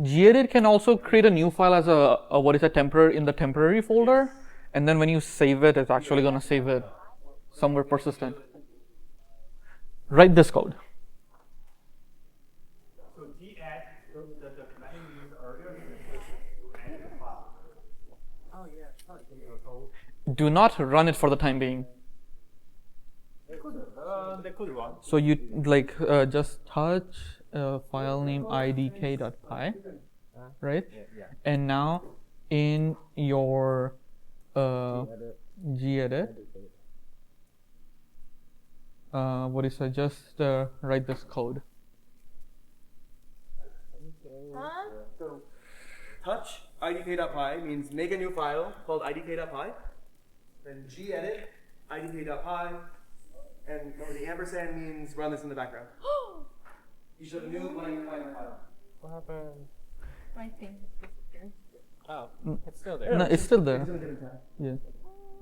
Gedit can also create a new file as a temporary in the temporary folder, and then when you save it, it's actually going to save it somewhere persistent. Write this code. So add the command you used earlier to add the file. Oh yeah. Do not run it for the time being. They could run. So you just touch file name idk.py, right? Yeah. And now in your gedit, just write this code. Huh? So touch idk.py means make a new file called idk.py. Then gedit idk.py. And the ampersand means run this in the background. You should have a new line file. What happened? My thing disappeared. Oh, it's still there. No, it's still there. It's in a different tab. Yeah.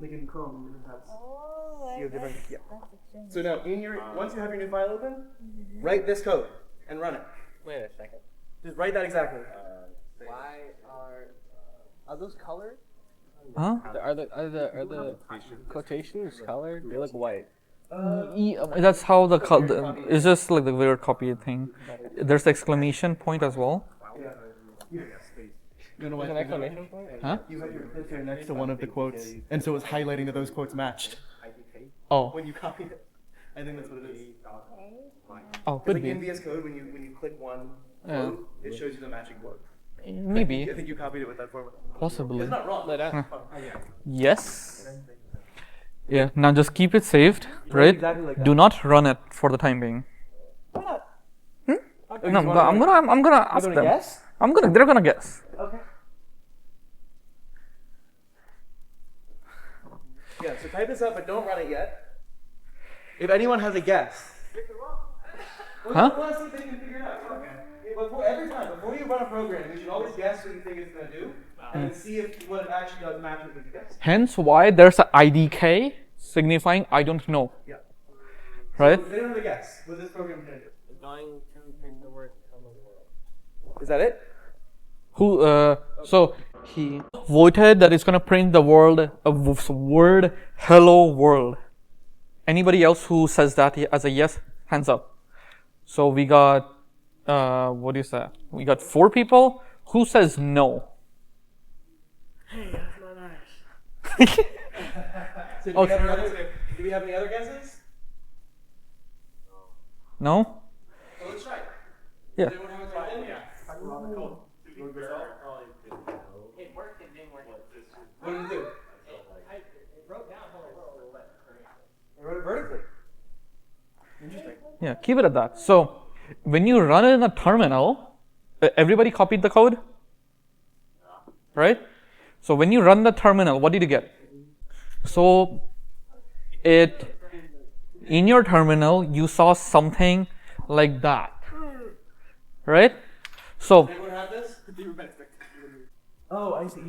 Like in Chrome, different tabs. Oh, You have different, yeah. that's a shame. So now, once you have your new file open, write this code and run it. Wait a second. Just write that exactly. Why are those colored? Huh? Are the quotations colored? They look white. That's how it's just like the weird copy thing. There's the exclamation point as well. You know There's an exclamation point? Huh? You had your cursor next to one of the quotes, and so it was highlighting that those quotes matched Oh. when you copied it. I think that's what it is. Oh, It's could like be. in VS Code, when you click one quote, it shows you the matching quote. Maybe. I think you copied it with that format. Possibly. It's not wrong. Yes. Yeah. Now just keep it saved, right? exactly like that. Do not run it for the time being. Why not? No, I'm gonna ask them. Guess? They're gonna guess. Okay. So type this up, but don't run it yet. If anyone has a guess. Huh? We want to see if they can figure it out. Okay. Every time, before you run a program, you should always guess what you think it's going to do, and then see if what it actually does matches what you guess. Hence why there's a IDK signifying I don't know. Yeah. Right? So they don't have a guess what this program is going to do. Going to print the word hello world. Is that it? So he voted that it's gonna print the word hello world. Anybody else who says that as a yes, hands up. So we got what is that? We got 4 people. Who says no? Hey, that's not nice. So Okay. do we have any other guesses? No? So let's try it. Yeah. Does anyone have a try? Yeah. I can run the code. To be fair, I probably didn't know. It worked and didn't work. What did it do? It wrote down hello world, but It wrote it vertically. Interesting. Yeah, keep it at that. So when you run it in a terminal, everybody copied the code? Right? So when you run the terminal, what did you get? So in your terminal, you saw something like that. Right? So Does anyone have this? Oh, I see.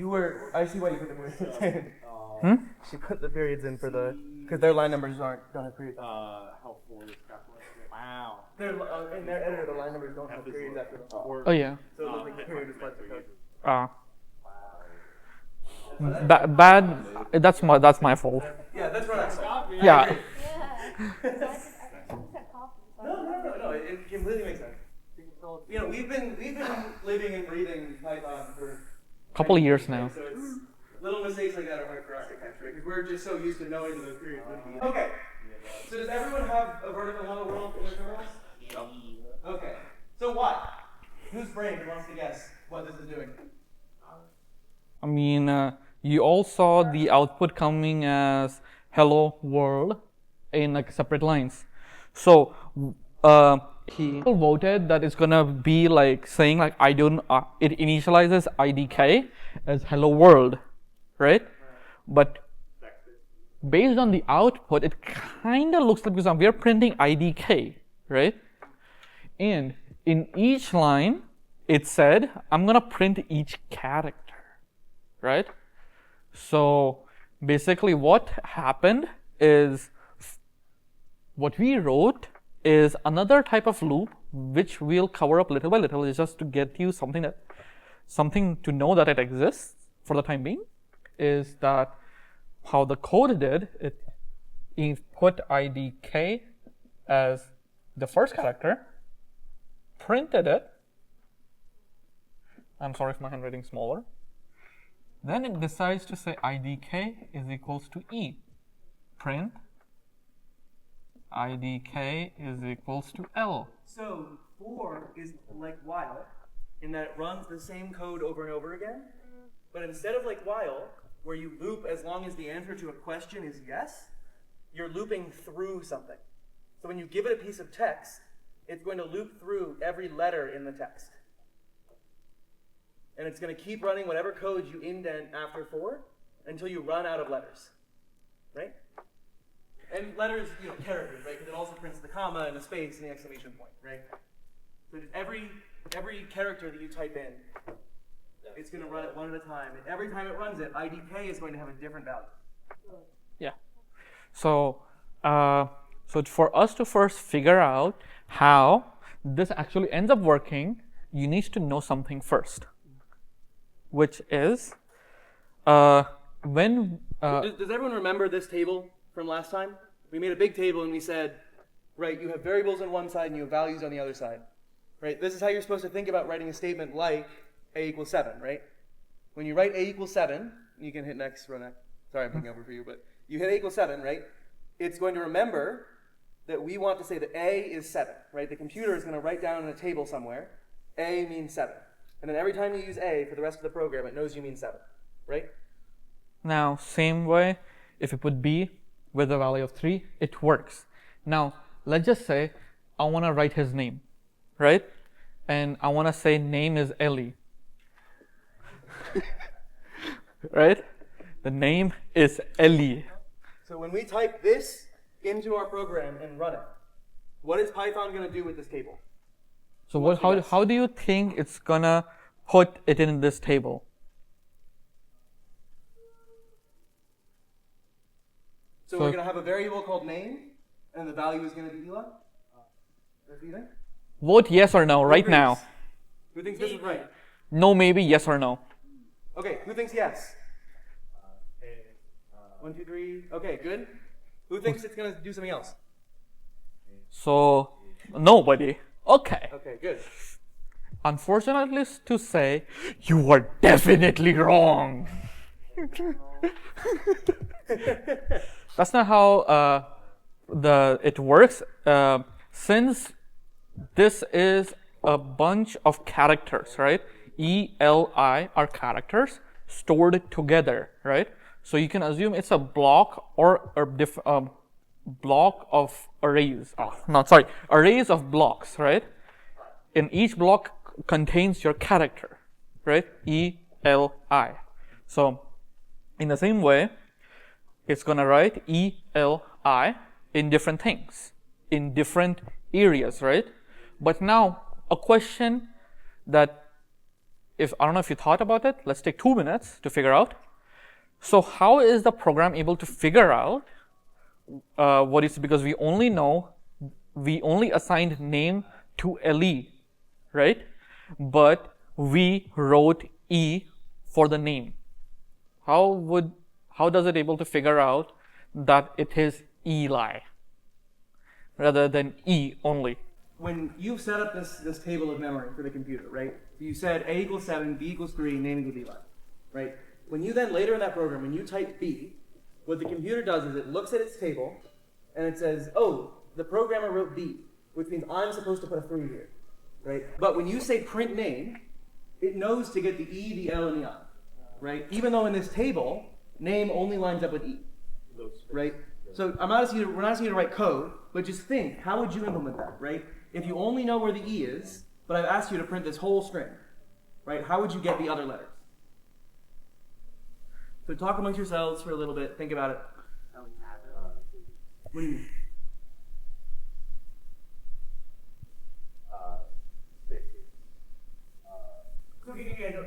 I see why you put the periods in. She put the periods in for because their line numbers don't have periods. How four is calculated. Wow. In their editor, the line numbers don't have periods after the four. oh yeah. So it looks like the period is part of the code. Bad. That's my fault. Yeah, that's right. Yeah. Yeah. No. It completely makes sense. You know, we've been living and breathing Python for Couple of years now. So it's little mistakes like that are hard for us to catch, right? Because we're just so used to knowing those periods would be. Okay. So does everyone have a vertical hello world in their terminals? No. Okay. So why? Whose brain wants to guess what this is doing? I mean, you all saw the output coming as hello world in like separate lines. So he voted that it's gonna be like saying like it initializes IDK as hello world, right? But based on the output, it kind of looks like because we are printing IDK, right? And in each line, it said I'm gonna print each character, right? So basically, what happened is what we wrote is another type of loop which we'll cover up little by little. It's just to get you something to know that it exists for the time being. Is that how the code did it? It put IDK as the first character, printed it. I'm sorry if my handwriting's smaller. Then it decides to say IDK is equals to E. Print IDK is equals to L. So for is like while, in that it runs the same code over and over again. But instead of like while, where you loop as long as the answer to a question is yes, you're looping through something. So when you give it a piece of text, it's going to loop through every letter in the text. And it's going to keep running whatever code you indent after for until you run out of letters, right? And letters, characters, right? Because it also prints the comma and the space and the exclamation point, right? So just every character that you type in, it's going to run it one at a time. And every time it runs it, IDK is going to have a different value. Yeah. So for us to first figure out how this actually ends up working, you need to know something first, which is when. Does everyone remember this table from last time? We made a big table and we said, right, you have variables on one side and you have values on the other side. Right? This is how you're supposed to think about writing a statement like a equals 7, right? When you write a equals 7, you can hit next, run next. Sorry, I'm taking over for you, but you hit a equals 7, right? It's going to remember that we want to say that a is 7, right? The computer is going to write down in a table somewhere, a means 7. And then every time you use a for the rest of the program, it knows you mean 7, right? Now, same way, if you put b with a value of 3, it works. Now, let's just say I want to write his name, right? And I want to say name is Ellie. Right? The name is Ellie. So when we type this into our program and run it, what is Python going to do with this table? So how do you think it's gonna put it in this table? So we're going to have a variable called name, and the value is going to be Eli? That's what you think? Vote yes or no right now. Who thinks this is right? No, maybe, yes or no. Okay, who thinks yes? 1, 2, 3. Okay, good. Who thinks it's going to do something else? So, nobody. Okay. Okay, good. Unfortunately to say, you are definitely wrong. That's not how it works. Since this is a bunch of characters, right? ELI are characters stored together, right? So you can assume it's a block or a block of arrays. Arrays of blocks, right? In each block contains your character, right? ELI. So in the same way, it's gonna write ELI in different things, in different areas, right? But now a question that I don't know if you thought about it, let's take 2 minutes to figure out. So how is the program able to figure out because we only assigned name to LE, right? But we wrote E for the name. How does it able to figure out that it is Eli rather than E only? When you set up this table of memory for the computer, right? You said A equals 7, B equals 3, name equals Eli, right? When you then later in that program, when you type B, what the computer does is it looks at its table and it says, oh, the programmer wrote B, which means I'm supposed to put a 3 here, right? But when you say print name, it knows to get the E, the L, and the I, right? Even though in this table, name only lines up with E, right? So we're not asking you to write code, but just think, how would you implement that, right? If you only know where the E is, but I've asked you to print this whole string, right? How would you get the other letters? So talk amongst yourselves for a little bit, think about it. What do you mean?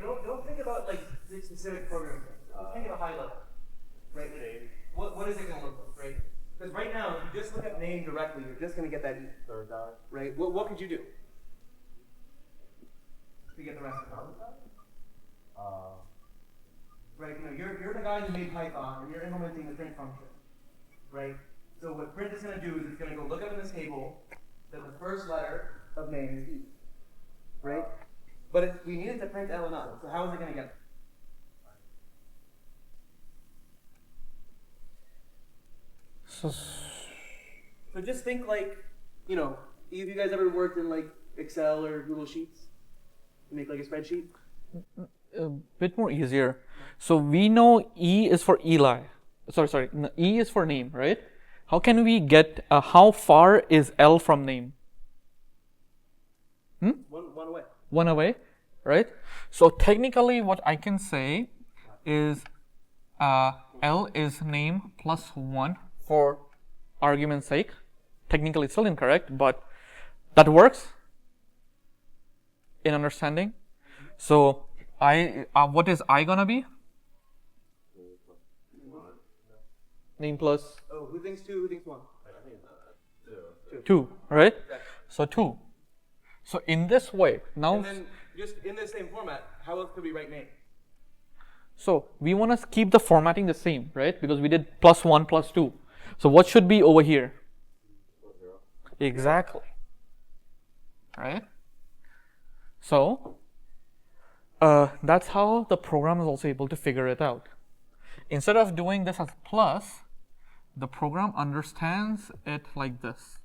Don't think about like the specific program. Think at a high level, right? What is it going to look like, right? Because right now, if you just look up name directly, you're just going to get that E, right? What could you do to get the rest of it? Right? You're the guy who made Python, and you're implementing the print function, right? So what print is going to do is it's going to go look up in this table that the first letter of name is E, right? But we need it to print L and I. So how is it going to get it? So just think like, have you guys ever worked in like Excel or Google Sheets? Make like a spreadsheet? A bit more easier. So we know E is for Eli. E is for name, right? How can we get, how far is L from name? One away. One away, right? So technically what I can say is L is name plus 1 for argument's sake. Technically it's still incorrect, but that works in understanding. So what is I gonna be? Name plus Oh, who thinks 2? Who thinks 1? 2, right? So 2. So in this way, now. And then just in the same format, how else could we write name? So we want to keep the formatting the same, right? Because we did plus 1 plus 2. So what should be over here? Exactly. Right? So that's how the program is also able to figure it out. Instead of doing this as plus, the program understands it like this.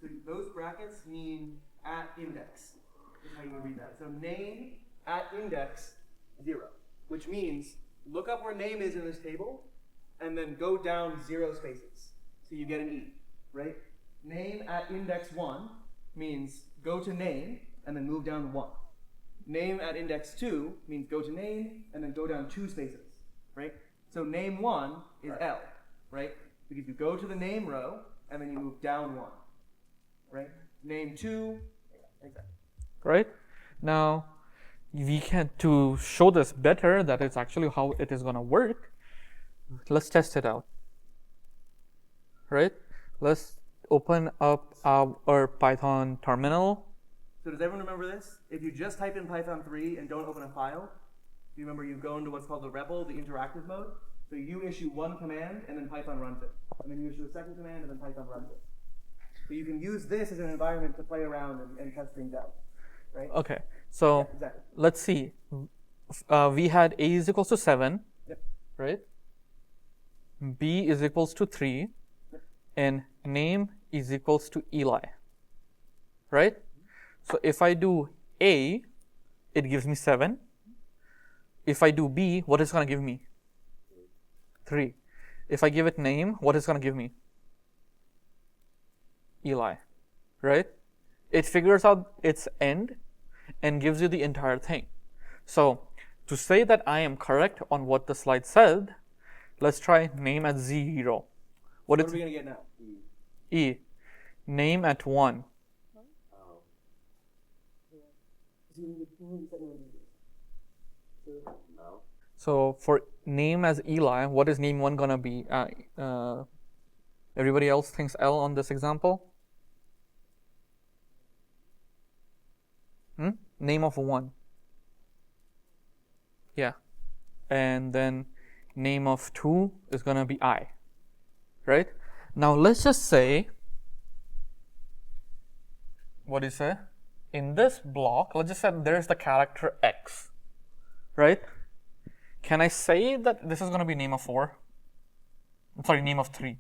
So those brackets mean at index. Is how you would read that. So name at index 0, which means look up where name is in this table, and then go down 0 spaces. So you get an E, right? Name at index 1 means go to name, and then move down 1. Name at index 2 means go to name, and then go down 2 spaces, right? So name 1 is L, right? Because you go to the name row, and then you move down 1, right? Name 2, exactly. Right? Now, we can, to show this better, that it's actually how it is going to work, let's test it out. Right? Let's open up our Python terminal. So does everyone remember this? If you just type in Python 3 and don't open a file, you remember you go into what's called the REPL, the interactive mode. So you issue one command, and then Python runs it. And then you issue a second command, and then Python runs it. So you can use this as an environment to play around and test things out, right? Okay, so Yeah, exactly. let's see. We had a is equals to 7, Yep. right? B is equals to 3, and name is equals to Eli, right? So if I do A, it gives me 7. If I do B, what is going to give me? 3. If I give it name, what is going to give me? Eli, right? It figures out its end and gives you the entire thing. So to say that I am correct on what the slide said, let's try name at 0. What are we going to get now? E. Name at 1. No. So for name as Eli, what is name 1 gonna be? Everybody else thinks L on this example? Name of 1. Yeah. And then name of 2 is gonna be I. Right? Now let's just say, what do you say? In this block, let's just say there's the character X. Right? Can I say that this is going to be name of 4? Sorry, name of 3.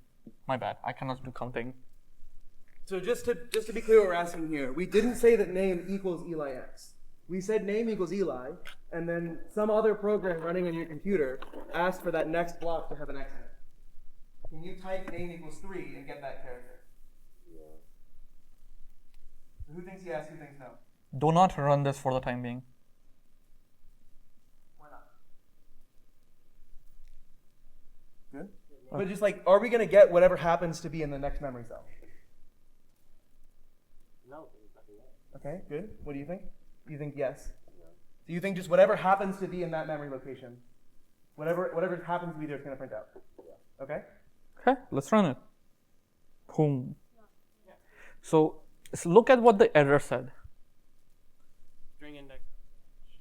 My bad. I cannot do counting. So just to be clear what we're asking here, we didn't say that name equals Eli X. We said name equals Eli, and then some other program running on your computer asked for that next block to have an X in it. Can you type name equals 3 and get that character? Yeah. Who thinks yes, who thinks no? Do not run this for the time being. Why not? Good? But just like, are we going to get whatever happens to be in the next memory cell? No, there's nothing there. Okay, good. What do you think? You think yes? No. So you think just whatever happens to be in that memory location, whatever happens to be there, it's going to print out? Yeah. Okay? Okay, let's run it. Boom. So look at what the error said. String index.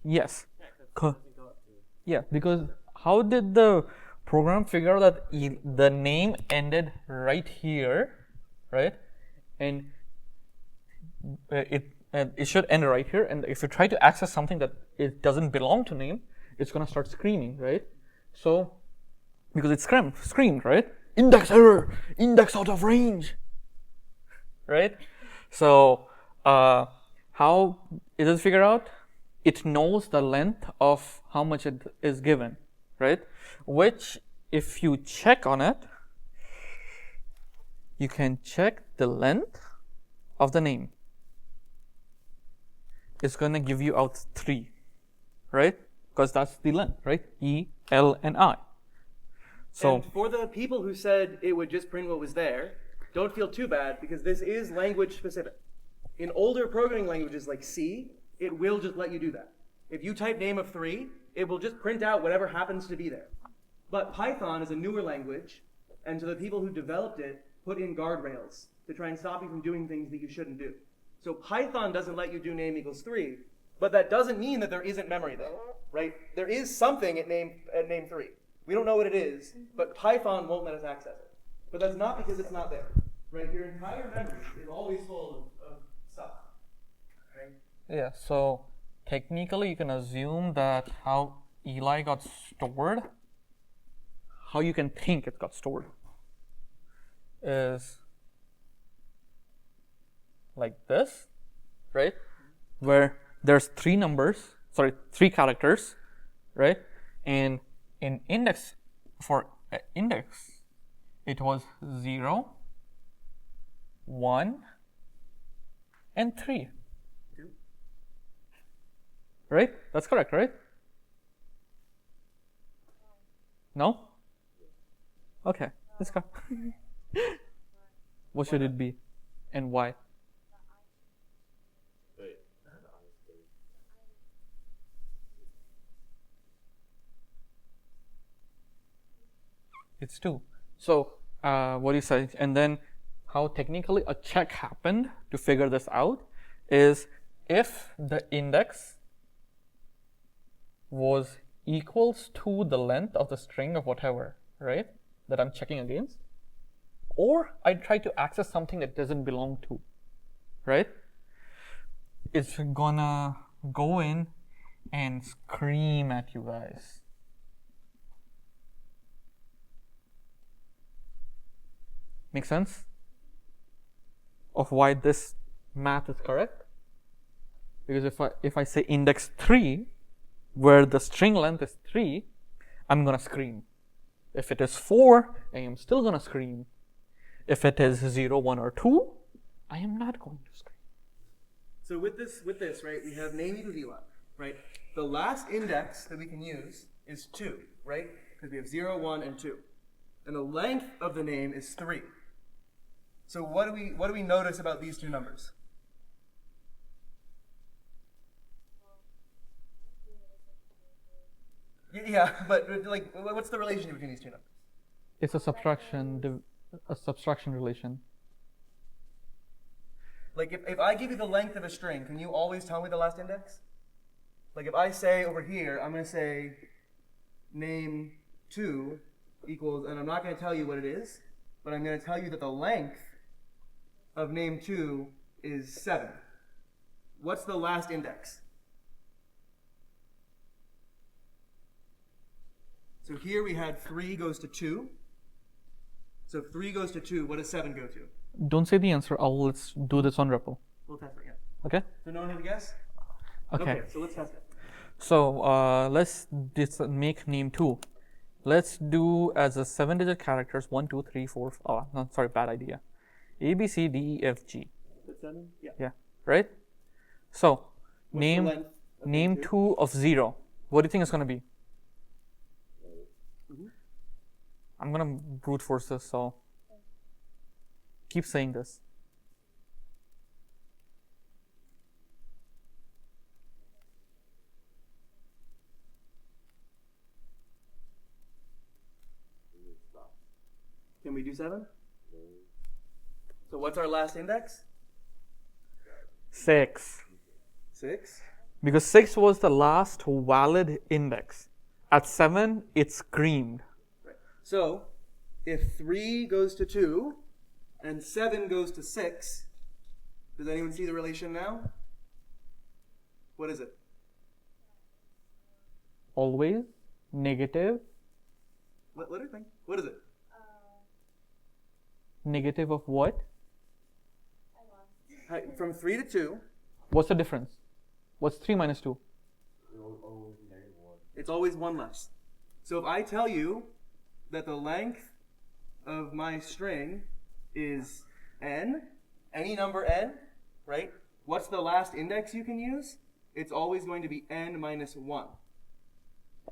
Yes. Yeah, 'cause it Co- doesn't go up to Yeah, because how did the program figure out that the name ended right here, right? And it should end right here. And if you try to access something that it doesn't belong to name, it's gonna start screaming, right? So because it screamed, right? Index error, index out of range, right? So how it is figured out? It knows the length of how much it is given, right? Which, if you check on it, you can check the length of the name. It's going to give you out 3, right? Because that's the length, right? E, L, and I. So and for the people who said it would just print what was there, don't feel too bad because this is language specific. In older programming languages like C, it will just let you do that. If you type name of 3, it will just print out whatever happens to be there. But Python is a newer language, and so the people who developed it put in guardrails to try and stop you from doing things that you shouldn't do. So Python doesn't let you do name equals 3, but that doesn't mean that there isn't memory there, right? There is something at name 3. We don't know what it is, but Python won't let us access it. But that's not because it's not there, right? Your entire memory is always full of stuff, right? yeah, so technically you can assume that how Eli got stored, how you can think it got stored, is like this, right? Where there's 3 characters, right? And in index, for index, it was 0, 1, and 3. Right? That's correct, right? No? Okay, let's go. What should it be, and why? Wait. It's 2. So, what you say, and then how technically a check happened to figure this out is if the index was equals to the length of the string of whatever, right, that I'm checking against, or I try to access something that doesn't belong to, right, it's gonna go in and scream at you guys. Make sense of why this math is correct? Because if I say index 3, where the string length is 3, I'm gonna scream. If it is 4, I am still gonna scream. If it is 0, 1, or 2, I am not going to scream. So with this, right, we have name equals elab, right? The last index that we can use is 2, right? Because we have 0, 1, and 2. And the length of the name is 3. So what do we notice about these two numbers? Yeah, but like, what's the relationship between these two numbers? It's a subtraction relation. Like if I give you the length of a string, can you always tell me the last index? Like if I say over here, I'm going to say name 2 equals, and I'm not going to tell you what it is, but I'm going to tell you that the length of name 2 is 7. What's the last index? So here we had 3 goes to 2. So if 3 goes to 2, what does 7 go to? Don't say the answer. Let's do this on REPL. We'll test it, yeah. Okay? So no one has a guess? Okay. So let's test it. So let's make name 2. Let's do as a 7-digit characters 1, 2, 3, 4. Oh, no, sorry, bad idea. A, B, C, D, E, F, G. That's 7? Yeah. Yeah, right? So What's the name length of name 2 of 0. What do you think it's gonna be? I'm gonna brute force this, so keep saying this. Can we do 7? So what's our last index? 6. 6. Because 6 was the last valid index. At 7, it screamed. Right. So if 3 goes to 2 and 7 goes to 6, does anyone see the relation now? What is it? Always negative. Let her think. What is it? Negative of what? From 3 to 2, What's the difference? What's 3 minus 2? it's always 1 less. So if I tell you that the length of my string is n, any number n, right? What's the last index you can use? It's always going to be n minus 1,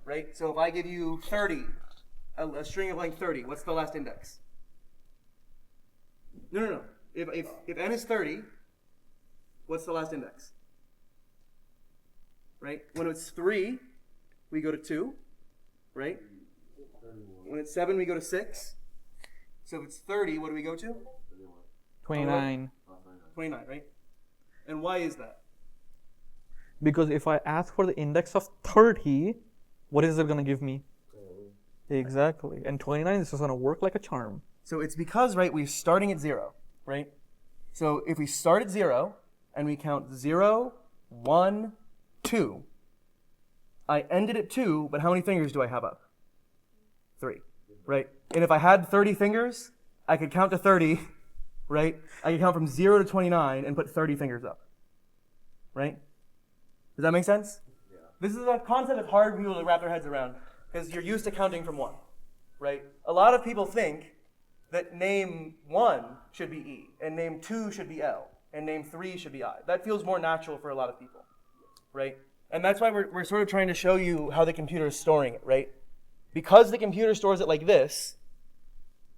right? So if I give you 30, a string of length 30, what's the last index? No. If n is 30, what's the last index? Right? When it's 3, we go to 2, right? When it's 7, we go to 6. So if it's 30, what do we go to? 29. 29, right? And why is that? Because if I ask for the index of 30, what is it going to give me? Exactly. And 29 is just going to work like a charm. So it's because, right, we're starting at 0, right? So if we start at 0 and we count 0, 1, 2, I ended at 2, but how many fingers do I have up? 3, right? And if I had 30 fingers, I could count to 30, right? I could count from 0 to 29 and put 30 fingers up, right? Does that make sense? Yeah. This is a concept that's hard for people to wrap their heads around because you're used to counting from 1, right? A lot of people think that name 1 should be E, and name 2 should be L, and name 3 should be I. That feels more natural for a lot of people, right? And that's why we're sort of trying to show you how the computer is storing it, right? Because the computer stores it like this,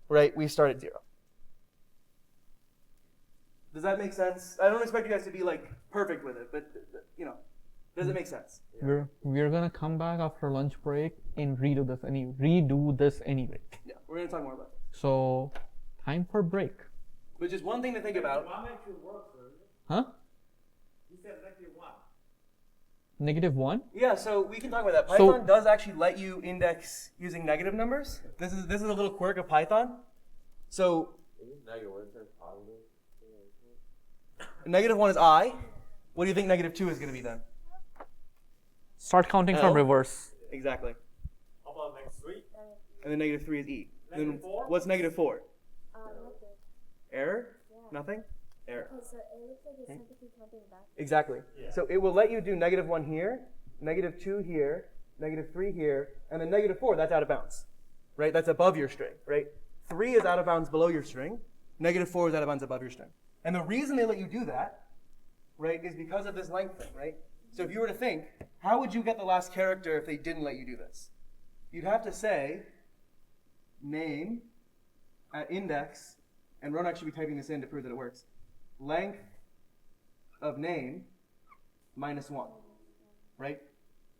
right, we start at 0. Does that make sense? I don't expect you guys to be like perfect with it, but you know, does it make sense? We're gonna come back after lunch break and redo this anyway. Yeah, we're gonna talk more about this. So, time for break. But just one thing to think about. One actually works, Huh? you said -1. -1? Yeah, so we can talk about that. So- Python does actually let you index using negative numbers. This is a little quirk of Python. So -1 is I. What do you think -2 is going to be then? Start counting from L. reverse. Exactly. How about next 3? And then -3 is E. Then -4? what's -4? Nothing. Error? Yeah. Nothing? Error. Okay, so it looks like it's simply counting back. Exactly. Yeah. So it will let you do -1 here, -2 here, -3 here, and then -4, that's out of bounds. Right? That's above your string, right? 3 is out of bounds below your string. -4 is out of bounds above your string. And the reason they let you do that, right, is because of this length thing, right? So if you were to think, how would you get the last character if they didn't let you do this? You'd have to say name at index, and Ronak should be typing this in to prove that it works. Length of name -1, right?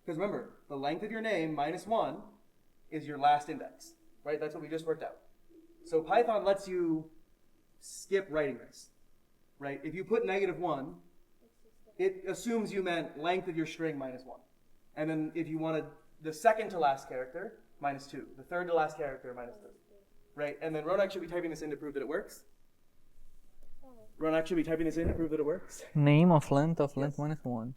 Because remember, the length of your name -1 is your last index, right? That's what we just worked out. So Python lets you skip writing this, right? If you put -1, it assumes you meant length of your string -1. And then if you wanted the second to last character, -2. The third to last character, -3. Right? And then Ronak should be typing this in to prove that it works. Ronak should be typing this in to prove that it works. Name of length -1.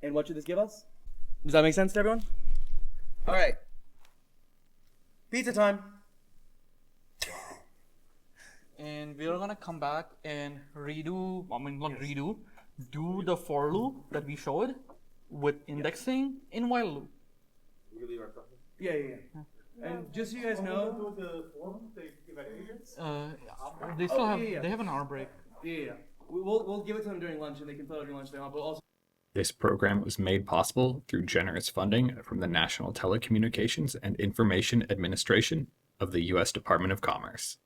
And what should this give us? Does that make sense to everyone? All right. Pizza time. And we're gonna come back and do the for loop that we showed with indexing in while loop. Yeah. And just so you guys know, Do the form, the evaluations? They still yeah. they have an hour break. yeah. We'll give it to them during lunch, and they can fill out during lunch if they want. But also. This program was made possible through generous funding from the National Telecommunications and Information Administration of the U.S. Department of Commerce.